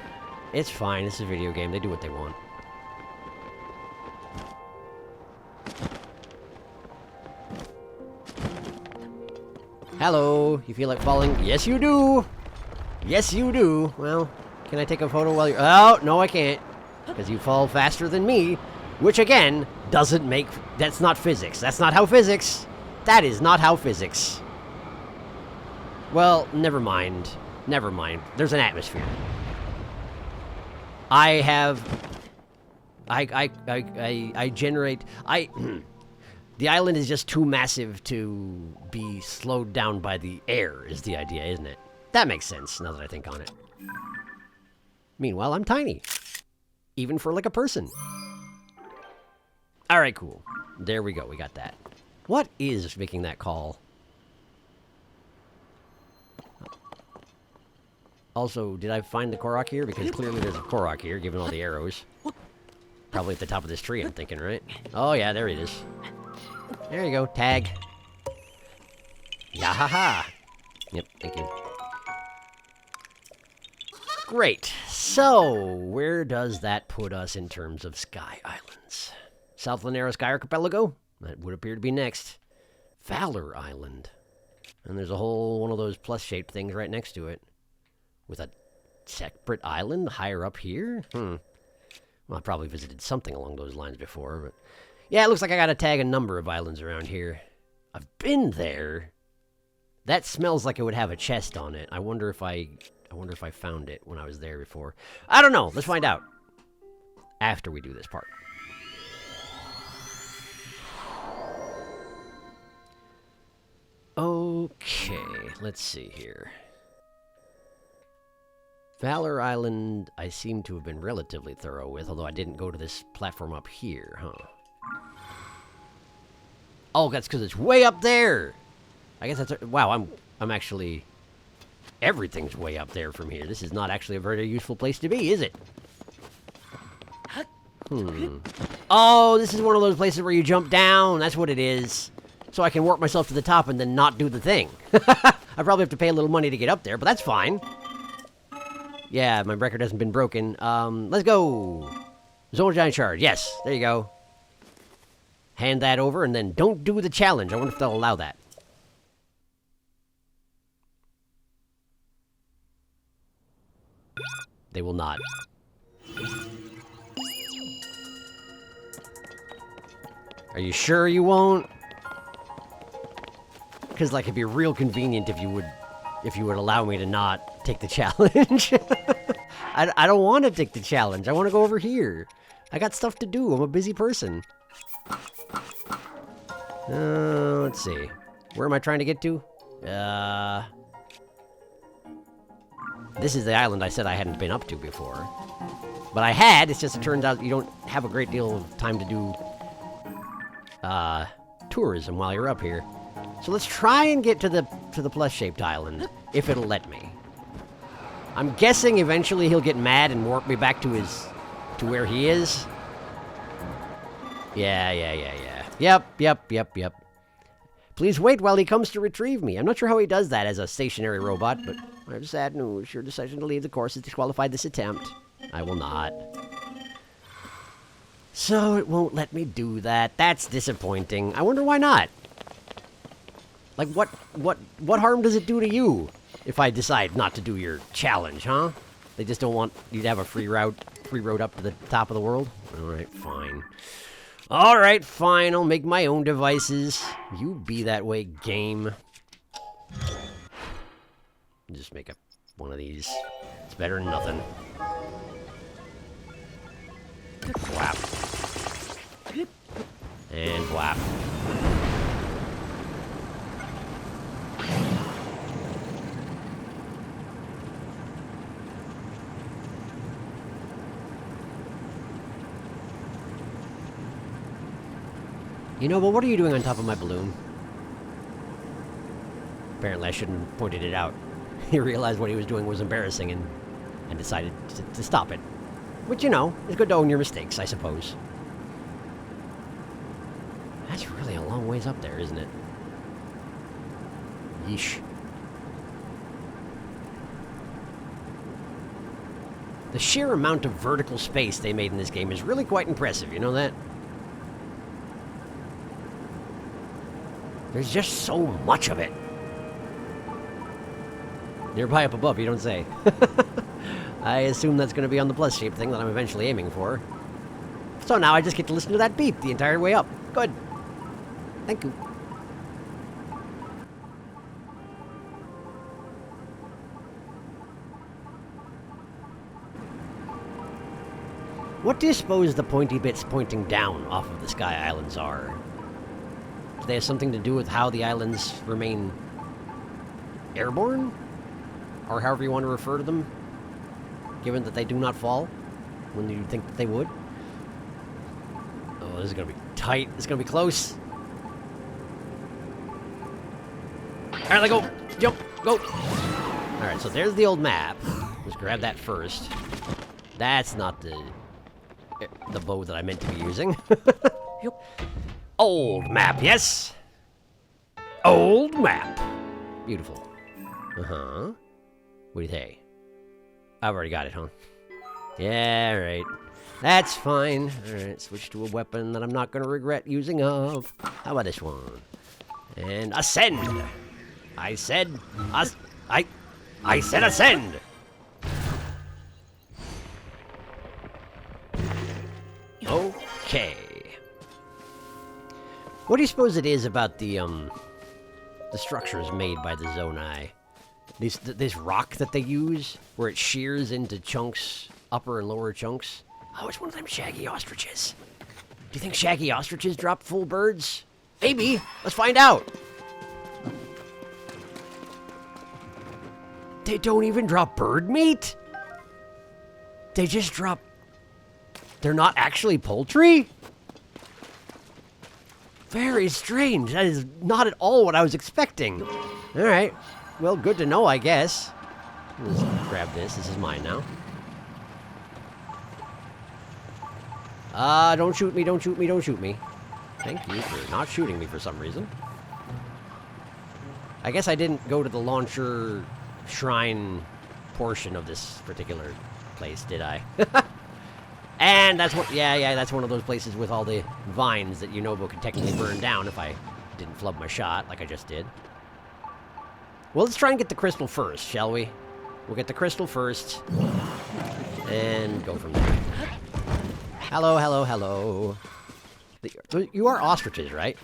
It's fine. It's a video game. They do what they want. Hello. You feel like falling? Yes, you do. Yes, you do. Well, can I take a photo while you're... Oh, no, I can't. Because you fall faster than me. Which, again, doesn't make... That's not physics. That's not how physics... That is not how physics... Well, never mind. Never mind. There's an atmosphere. I generate... The island is just too massive to be slowed down by the air, is the idea, isn't it? That makes sense, now that I think on it. Meanwhile, I'm tiny. Even for, like, a person. Alright, cool. There we go, we got that. What is making that call? Also, did I find the Korok here? Because clearly there's a Korok here, given all the arrows. Probably at the top of this tree, I'm thinking, right? Oh, yeah, there it is. There you go, tag. Yahaha! Yep, thank you. Great. So, where does that put us in terms of Sky Islands? South Lanera Sky Archipelago? That would appear to be next. Valor Island. And there's a whole one of those plus-shaped things right next to it. With a separate island higher up here? Well, I probably visited something along those lines before, but... Yeah, it looks like I gotta tag a number of islands around here. I've been there. That smells like it would have a chest on it. I wonder if I found it when I was there before. I don't know. Let's find out. After we do this part. Okay, let's see here. Valor Island, I seem to have been relatively thorough with, although I didn't go to this platform up here, huh? Oh, that's because it's way up there! I guess that's... Wow, I'm actually... Everything's way up there from here. This is not actually a very useful place to be, is it? Oh, this is one of those places where you jump down. That's what it is. So I can warp myself to the top and then not do the thing. I probably have to pay a little money to get up there, but that's fine. Yeah, my record hasn't been broken. Let's go. Zone Giant Shard. Yes, there you go. Hand that over and then don't do the challenge. I wonder if they'll allow that. They will not. Are you sure you won't? Because, like, it'd be real convenient if you would allow me to not take the challenge. I don't want to take the challenge. I want to go over here. I got stuff to do. I'm a busy person. Let's see. Where am I trying to get to? This is the island I said I hadn't been up to before. But I had, it's just it turns out you don't have a great deal of time to do tourism while you're up here. So let's try and get to the plus-shaped island, if it'll let me. I'm guessing eventually he'll get mad and warp me back to where he is. Yeah. Yep. Please wait while he comes to retrieve me. I'm not sure how he does that as a stationary robot, but I have sad news. Your decision to leave the course has disqualified this attempt. I will not. So it won't let me do that. That's disappointing. I wonder why not. Like, what harm does it do to you if I decide not to do your challenge, huh? They just don't want you to have a free road up to the top of the world? Alright, fine. Alright, fine. I'll make my own devices. You be that way, game. Just make one of these. It's better than nothing. Whap. And whap. You know, but what are you doing on top of my balloon? Apparently I shouldn't have pointed it out. He realized what he was doing was embarrassing and decided to stop it. Which, you know, is good to own your mistakes, I suppose. That's really a long ways up there, isn't it? Yeesh. The sheer amount of vertical space they made in this game is really quite impressive, you know that? There's just so much of it. Nearby up above, you don't say. I assume that's going to be on the plus shape thing that I'm eventually aiming for. So now I just get to listen to that beep the entire way up. Good. Thank you. What do you suppose the pointy bits pointing down off of the Sky Islands are? Do they have something to do with how the islands remain airborne? Or however you want to refer to them? Given that they do not fall when you think that they would? Oh, this is going to be tight. This is going to be close. Alright, let go. Jump. Go. Alright, so there's the old map. Let's grab that first. That's not the bow that I meant to be using. Old map, yes? Old map. Beautiful. Uh-huh. What do you say? I've already got it, huh? Yeah, right. That's fine. Alright, switch to a weapon that I'm not going to regret using of. How about this one? And ascend! I said... I said ascend! Okay. What do you suppose it is about the structures made by the Zonai? This rock that they use, where it shears into chunks, upper and lower chunks? Oh, it's one of them shaggy ostriches. Do you think shaggy ostriches drop full birds? Maybe. Let's find out. They don't even drop bird meat? They just drop... They're not actually poultry? Very strange. That is not at all what I was expecting. Alright. Well, good to know, I guess. Let's grab this. This is mine now. Don't shoot me, don't shoot me, don't shoot me. Thank you for not shooting me for some reason. I guess I didn't go to the launcher shrine portion of this particular place, did I? And that's what, yeah, that's one of those places with all the vines that Yunobo could technically burn down if I didn't flub my shot like I just did. Well, let's try and get the crystal first, shall we? We'll get the crystal first. And go from there. Hello, hello, hello. You are ostriches, right?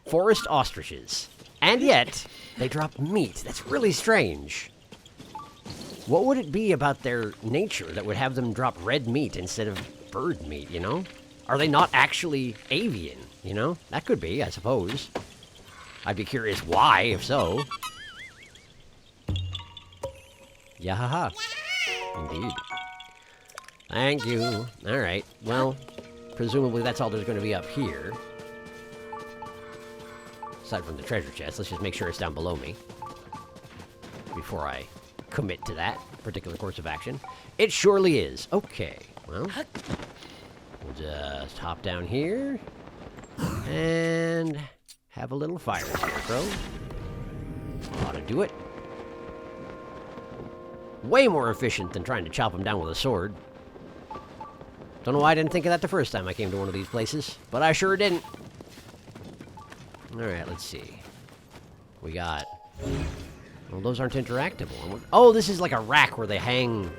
Forest ostriches. And yet, they drop meat. That's really strange. What would it be about their nature that would have them drop red meat instead of bird meat, you know? Are they not actually avian, you know? That could be, I suppose. I'd be curious why, if so. Yahaha. Indeed. Thank you. Alright, well, presumably that's all there's going to be up here. Aside from the treasure chest, let's just make sure it's down below me. Before I commit to that particular course of action. It surely is. Okay, well. We'll just hop down here. And have a little fire scarecrow. Ought to do it. Way more efficient than trying to chop them down with a sword. Don't know why I didn't think of that the first time I came to one of these places, but I sure didn't. Alright, let's see. We got... Well, those aren't interactable. Oh, this is like a rack where they hang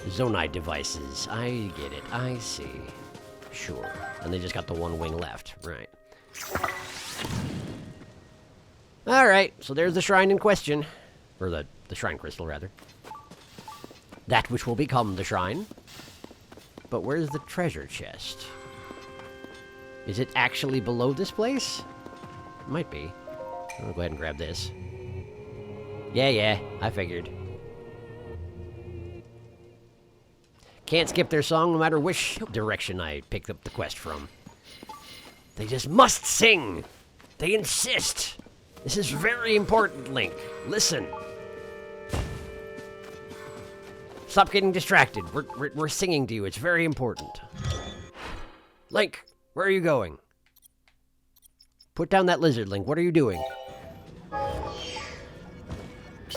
Zonai devices. I get it. I see. Sure. And they just got the one wing left. Right. Alright, so there's the shrine in question. Or the shrine crystal, rather. That which will become the shrine. But where's the treasure chest? Is it actually below this place? It might be. I'll go ahead and grab this. Yeah, I figured. Can't skip their song no matter which direction I picked up the quest from. They just must sing! They insist! This is very important, Link. Listen. Stop getting distracted. We're singing to you. It's very important. Link, where are you going? Put down that lizard, Link. What are you doing?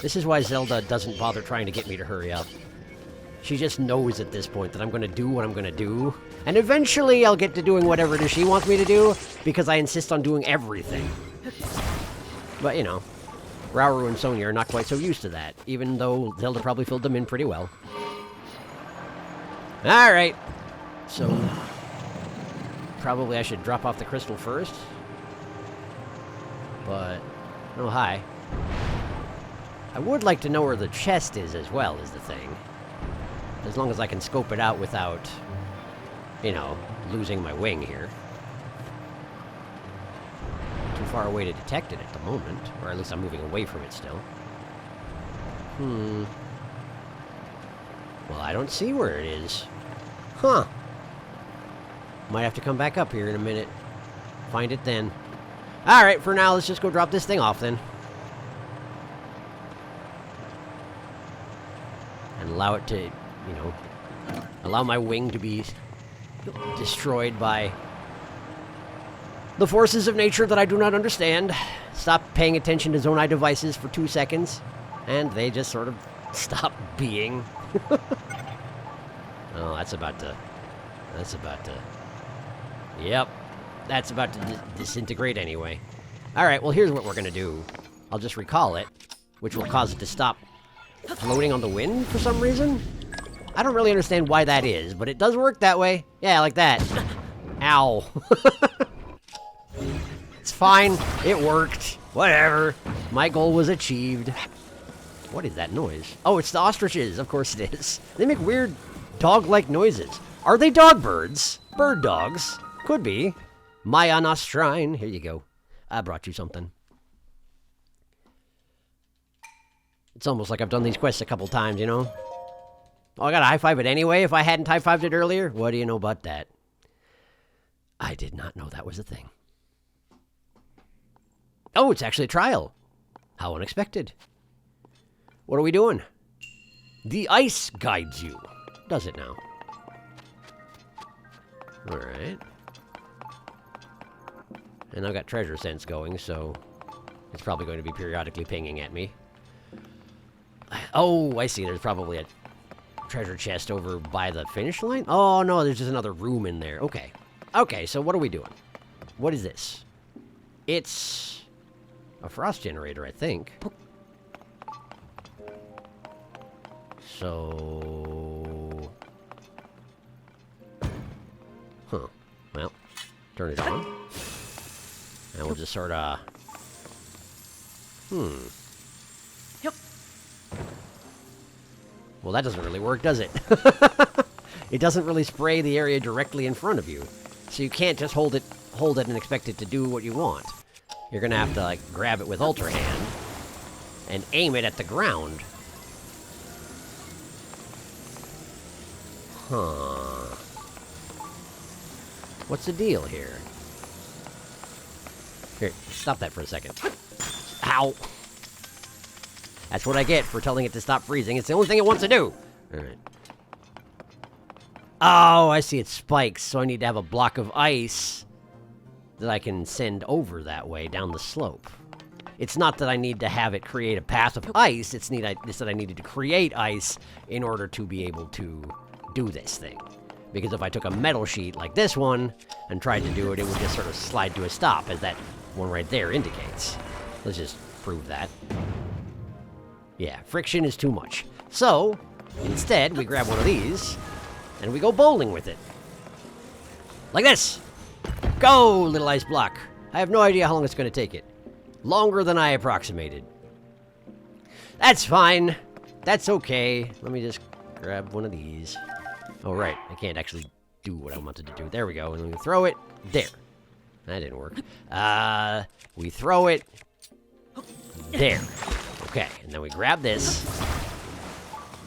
This is why Zelda doesn't bother trying to get me to hurry up. She just knows at this point that I'm going to do what I'm going to do. And eventually I'll get to doing whatever it is she wants me to do, because I insist on doing everything. But, you know, Rauru and Sonia are not quite so used to that, even though Zelda probably filled them in pretty well. Alright. So, probably I should drop off the crystal first. But, oh hi. I would like to know where the chest is as well, is the thing. As long as I can scope it out without, you know, losing my wing here. Too far away to detect it at the moment, or at least I'm moving away from it still. Well, I don't see where it is. Huh. Might have to come back up here in a minute. Find it then. Alright, for now, let's just go drop this thing off then. And allow it to, you know, allow my wing to be destroyed by the forces of nature that I do not understand. Stop paying attention to Zonai devices for 2 seconds, and they just sort of stop being. Oh, that's about to... Yep. That's about to disintegrate anyway. Alright, well here's what we're gonna do. I'll just recall it, which will cause it to stop floating on the wind for some reason. I don't really understand why that is, but it does work that way. Yeah, like that. Ow. It's fine. It worked. Whatever. My goal was achieved. What is that noise? Oh, it's the ostriches. Of course it is. They make weird dog-like noises. Are they dog birds? Bird dogs? Could be. Maya Nostrine. Here you go. I brought you something. It's almost like I've done these quests a couple times, you know? Oh, I gotta high-five it anyway if I hadn't high-fived it earlier? What do you know about that? I did not know that was a thing. Oh, it's actually a trial. How unexpected. What are we doing? The ice guides you. Does it now? Alright. And I've got treasure sense going, so it's probably going to be periodically pinging at me. Oh, I see. There's probably a treasure chest over by the finish line. Oh, no, there's just another room in there. Okay. Okay, so what are we doing? What is this? It's a frost generator, I think. So... Huh. Well, turn it on. And we'll just sort of... Well, that doesn't really work, does it? It doesn't really spray the area directly in front of you. So you can't just hold it and expect it to do what you want. You're gonna have to, like, grab it with Ultra Hand and aim it at the ground. Huh. What's the deal here? Here, stop that for a second. Ow! That's what I get for telling it to stop freezing. It's the only thing it wants to do. Alright. Oh, I see, it's spikes, so I need to have a block of ice that I can send over that way down the slope. It's not that I need to have it create a path of ice, it's that I needed to create ice in order to be able to do this thing. Because if I took a metal sheet like this one and tried to do it, it would just sort of slide to a stop, as that one right there indicates. Let's just prove that. Yeah, friction is too much. So, instead, we grab one of these, and we go bowling with it. Like this! Go, little ice block! I have no idea how long it's going to take it. Longer than I approximated. That's fine. That's okay. Let me just grab one of these. Oh, right. I can't actually do what I wanted to do. There we go. And then we throw it. There. That didn't work. We throw it. There. Okay. And then we grab this.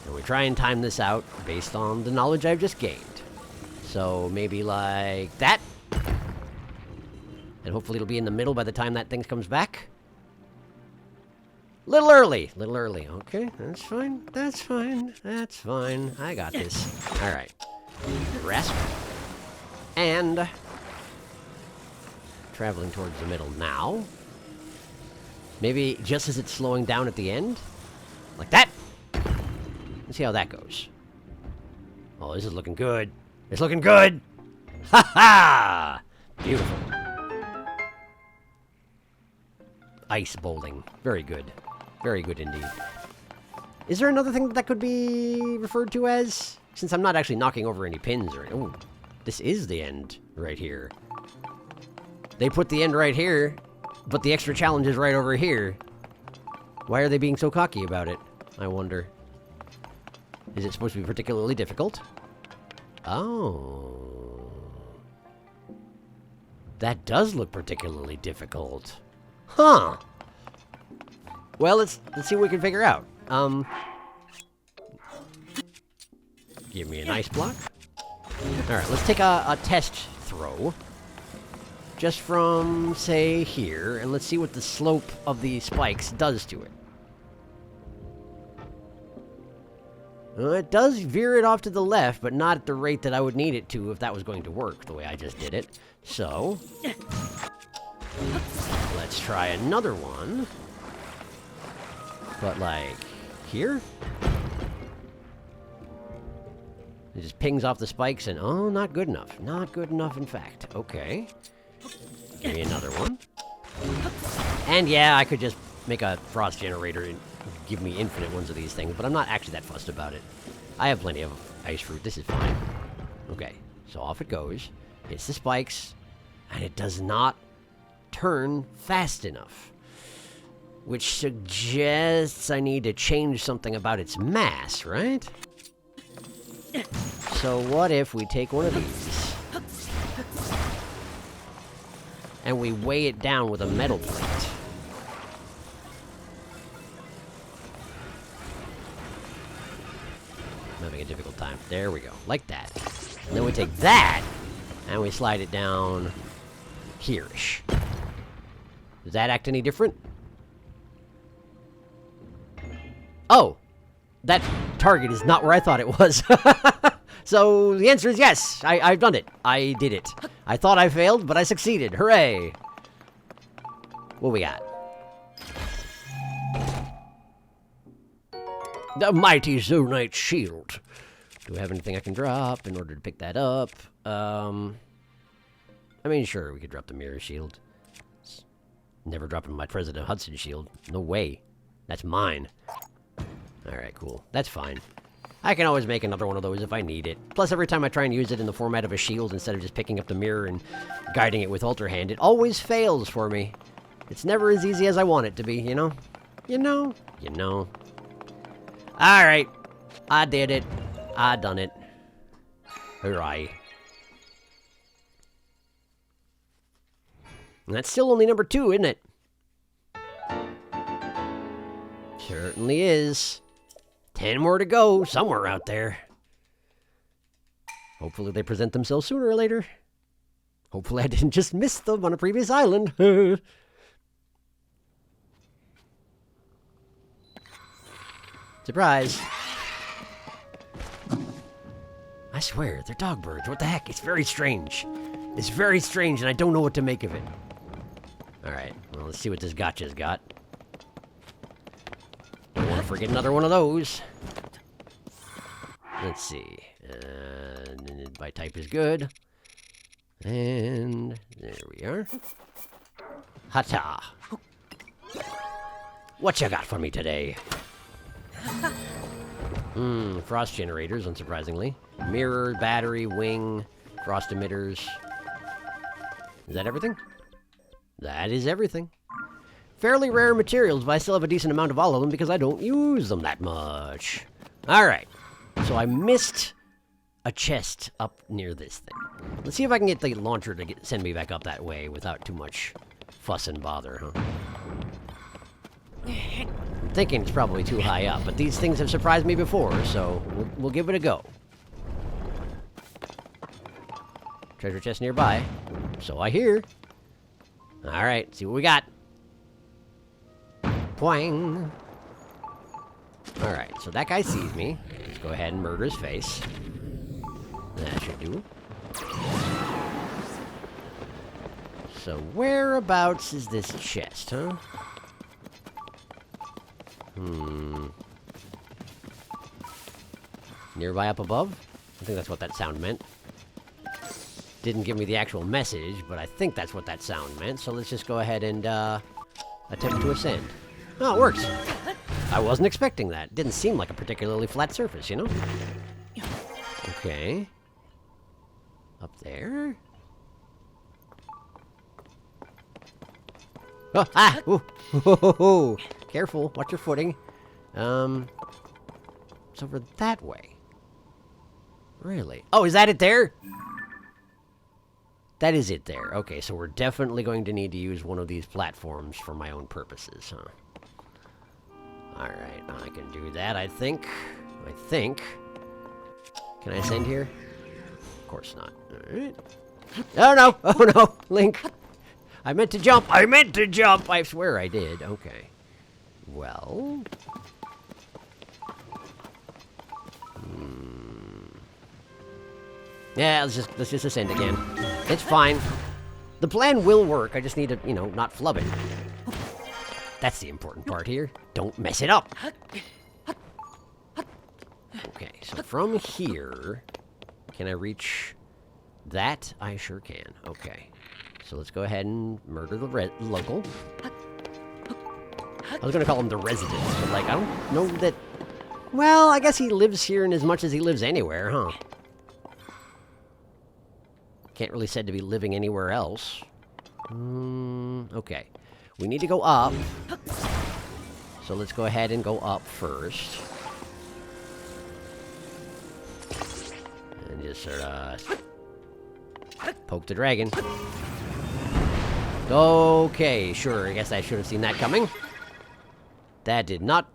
And we try and time this out based on the knowledge I've just gained. So maybe like that. And hopefully it'll be in the middle by the time that thing comes back. Little early. Little early. Okay, that's fine. That's fine. That's fine. I got this. All right. Rest. And traveling towards the middle now. Maybe just as it's slowing down at the end. Like that. Let's see how that goes. Oh, this is looking good. It's looking good. Ha ha! Beautiful. Ice bowling. Very good. Very good indeed. Is there another thing that could be referred to as? Since I'm not actually knocking over any pins or... Oh, this is the end right here. They put the end right here, but the extra challenge is right over here. Why are they being so cocky about it? I wonder. Is it supposed to be particularly difficult? Oh. That does look particularly difficult. Huh. Well, let's see what we can figure out. Give me an ice block. Alright, let's take a test throw. Just from, say, here, and let's see what the slope of the spikes does to it. It does veer it off to the left, but not at the rate that I would need it to if that was going to work the way I just did it. So, let's try another one. But like, here? It just pings off the spikes and, oh, not good enough. Not good enough, in fact. Okay. Give me another one. And yeah, I could just make a frost generator and give me infinite ones of these things, but I'm not actually that fussed about it. I have plenty of ice fruit. This is fine. Okay, so off it goes. Hits the spikes, and it does not turn fast enough. Which suggests I need to change something about its mass, right? So what if we take one of these and we weigh it down with a metal plate? I'm having a difficult time. There we go. Like that. And then we take that and we slide it down here-ish. Does that act any different? Oh! That target is not where I thought it was. So the answer is yes. I've done it. I did it. I thought I failed, but I succeeded. Hooray! What we got? The mighty Zonite shield. Do I have anything I can drop in order to pick that up? I mean, sure, we could drop the mirror shield. Never dropping my President Hudson shield. No way. That's mine. Alright, cool. That's fine. I can always make another one of those if I need it. Plus, every time I try and use it in the format of a shield instead of just picking up the mirror and guiding it with Ultra Hand, it always fails for me. It's never as easy as I want it to be, you know? You know? You know. Alright. I did it. I done it. Hooray. And that's still only number 2, isn't it? Certainly is. 10 more to go, somewhere out there. Hopefully they present themselves sooner or later. Hopefully I didn't just miss them on a previous island. Surprise. I swear, they're dog birds. What the heck? It's very strange. It's very strange, and I don't know what to make of it. Alright, well, let's see what this gotcha's got. Don't want to forget another one of those. Let's see. By type is good. And there we are. Hata. What you got for me today? Frost generators, unsurprisingly. Mirror, battery, wing, frost emitters. Is that everything? That is everything. Fairly rare materials, but I still have a decent amount of all of them because I don't use them that much. Alright. So I missed a chest up near this thing. Let's see if I can get the launcher to send me back up that way without too much fuss and bother, huh? I'm thinking it's probably too high up, but these things have surprised me before, so we'll give it a go. Treasure chest nearby. So I hear. Alright, see what we got. Poing. Alright, so that guy sees me. Let's go ahead and murder his face. That should do. So whereabouts is this chest, huh? Nearby up above? I think that's what that sound meant. Didn't give me the actual message, but I think that's what that sound meant, so let's just go ahead and attempt to ascend. Oh, it works! I wasn't expecting that. Didn't seem like a particularly flat surface, you know? Okay. Up there? Oh, ah! Ooh. Whoa. Careful, watch your footing. It's over that way. Really? Oh, is that it there? That is it there. Okay, so we're definitely going to need to use one of these platforms for my own purposes, huh? Alright, I can do that, I think. Can I ascend here? Of course not. Alright. Oh no! Oh no! Link! I meant to jump! I swear I did. Okay. Well... Yeah, let's just ascend again. It's fine. The plan will work, I just need to, you know, not flub it. That's the important part here. Don't mess it up! Okay, so from here... Can I reach that? I sure can. Okay. So let's go ahead and murder the local. I was gonna call him the resident, but like, I don't know that... Well, I guess he lives here in as much as he lives anywhere, huh? Can't really said to be living anywhere else. Okay. We need to go up. So let's go ahead and go up first. And just sort of... poke the dragon. Okay, sure. I guess I should have seen that coming. That did not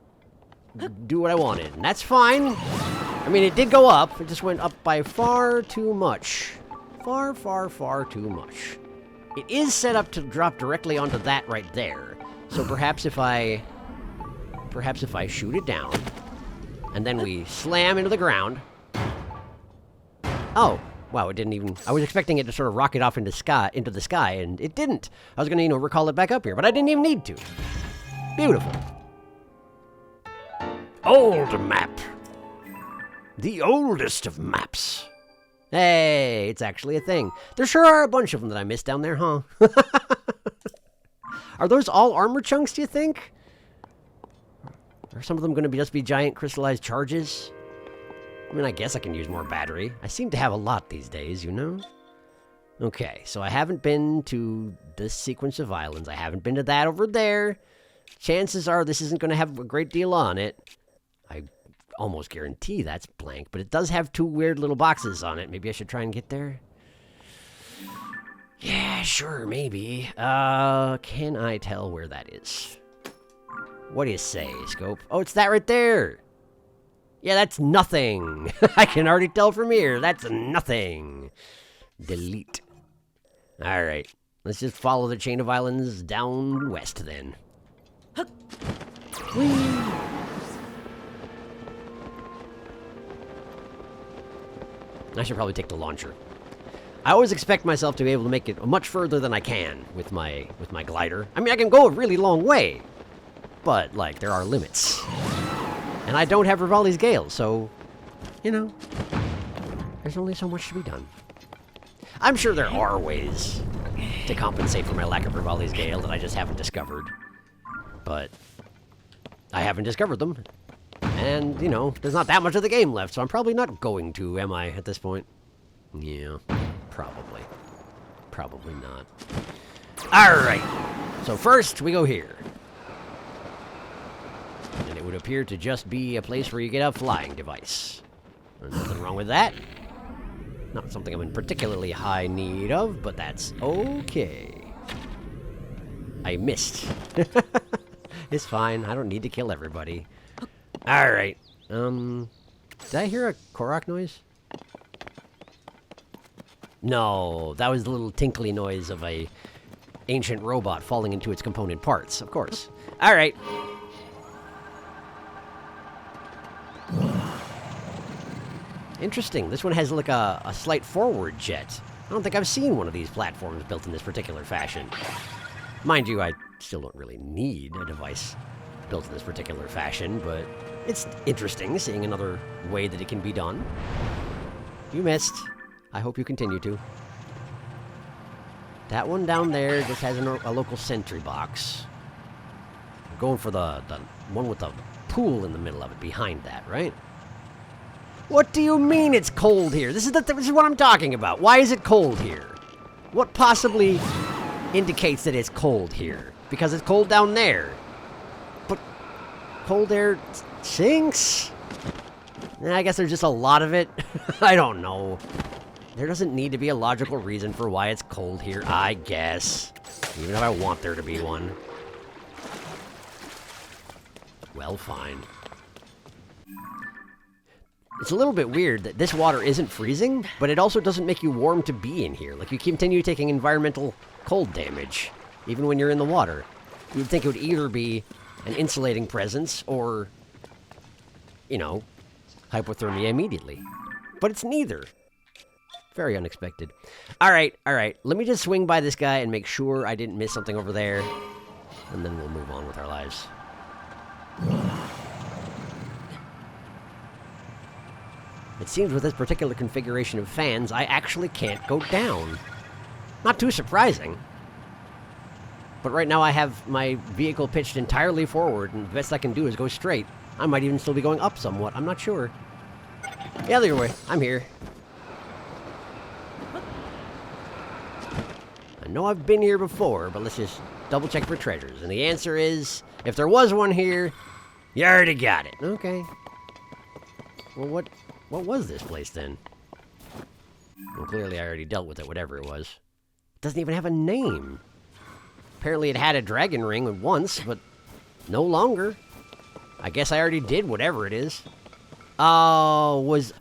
do what I wanted. And that's fine. I mean, it did go up. It just went up by far too much. Far, far, far too much. It is set up to drop directly onto that right there. So perhaps if I shoot it down, and then we slam into the ground. Oh, wow, it didn't even... I was expecting it to sort of rocket off into the sky, and it didn't. I was gonna, you know, recall it back up here, but I didn't even need to. Beautiful. Old map. The oldest of maps. Hey, it's actually a thing. There sure are a bunch of them that I missed down there, huh? Are those all armor chunks, do you think? Are some of them going to just be giant crystallized charges? I mean, I guess I can use more battery. I seem to have a lot these days, you know? Okay, so I haven't been to this sequence of islands. I haven't been to that over there. Chances are this isn't going to have a great deal on it. I almost guarantee that's blank, but it does have two weird little boxes on it. Maybe I should try and get there? Yeah, sure, maybe. Can I tell where that is? What do you say, Scope? Oh, it's that right there! Yeah, that's nothing! I can already tell from here, that's nothing! Delete. Alright, let's just follow the chain of islands down west, then. Whee! I should probably take the launcher. I always expect myself to be able to make it much further than I can with my glider. I mean, I can go a really long way, but, like, there are limits. And I don't have Rivali's Gale, so, you know, there's only so much to be done. I'm sure there are ways to compensate for my lack of Rivali's Gale that I just haven't discovered. But I haven't discovered them. And, you know, there's not that much of the game left, so I'm probably not going to, am I, at this point? Yeah, probably. Probably not. Alright, so first we go here. And it would appear to just be a place where you get a flying device. There's nothing wrong with that. Not something I'm in particularly high need of, but that's okay. I missed. It's fine, I don't need to kill everybody. Alright, did I hear a Korok noise? No, that was the little tinkly noise of a ancient robot falling into its component parts, of course. Alright. Interesting, this one has like a slight forward jet. I don't think I've seen one of these platforms built in this particular fashion. Mind you, I still don't really need a device built in this particular fashion, but it's interesting seeing another way that it can be done. You missed. I hope you continue to. That one down there just has a local sentry box. I'm going for the one with the pool in the middle of it, behind that, right? What do you mean it's cold here? This is what I'm talking about. Why is it cold here? What possibly indicates that it's cold here? Because it's cold down there. But cold air sinks? I guess there's just a lot of it. I don't know. There doesn't need to be a logical reason for why it's cold here, I guess. Even if I want there to be one. Well, fine. It's a little bit weird that this water isn't freezing, but it also doesn't make you warm to be in here. Like, you continue taking environmental cold damage, even when you're in the water. You'd think it would either be an insulating presence or, you know, hypothermia immediately. But it's neither. Very unexpected. Alright. Let me just swing by this guy and make sure I didn't miss something over there. And then we'll move on with our lives. It seems with this particular configuration of fans, I actually can't go down. Not too surprising. But right now I have my vehicle pitched entirely forward, and the best I can do is go straight. I might even still be going up somewhat, I'm not sure. Either way, I'm here. I know I've been here before, but let's just double check for treasures. And the answer is, if there was one here, you already got it. Okay. Well, what was this place then? Well, clearly I already dealt with it, whatever it was. It doesn't even have a name. Apparently it had a dragon ring once, but no longer. I guess I already did whatever it is. Oh, was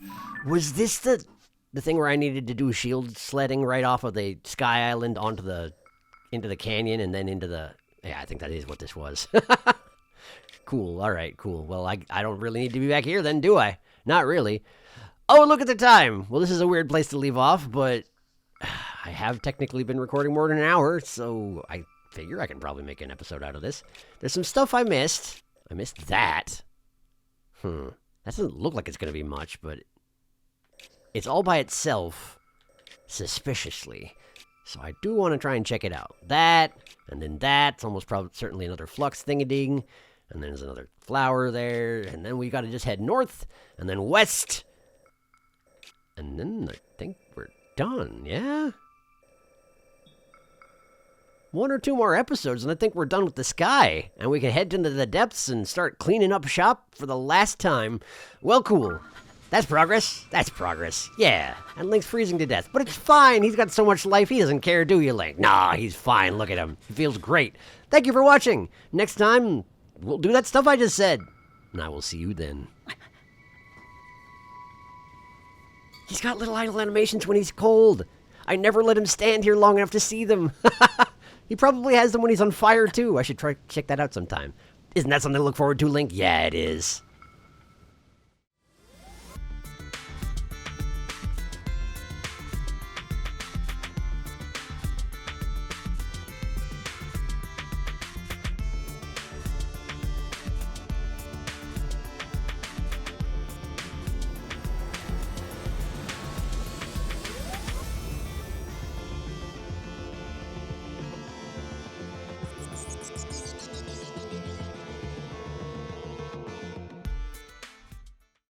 this the thing where I needed to do shield sledding right off of the Sky Island into the canyon and then into the... Yeah, I think that is what this was. Cool, alright, cool. Well, I don't really need to be back here then, do I? Not really. Oh, look at the time! Well, this is a weird place to leave off, but I have technically been recording more than an hour, so I figure I can probably make an episode out of this. There's some stuff I missed. I missed that. That doesn't look like it's going to be much, but it's all by itself, suspiciously. So I do want to try and check it out. That, and then that's almost probably certainly another flux thing-a-ding. And then there's another flower there. And then we got to just head north, and then west. And then I think we're done, yeah? One or two more episodes, and I think we're done with the sky. And we can head into the depths and start cleaning up shop for the last time. Well, cool. That's progress. That's progress. Yeah. And Link's freezing to death. But it's fine. He's got so much life, he doesn't care, do you, Link? Nah, he's fine. Look at him. He feels great. Thank you for watching. Next time, we'll do that stuff I just said. And I will see you then. He's got little idle animations when he's cold. I never let him stand here long enough to see them. He probably has them when he's on fire, too. I should try to check that out sometime. Isn't that something to look forward to, Link? Yeah, it is.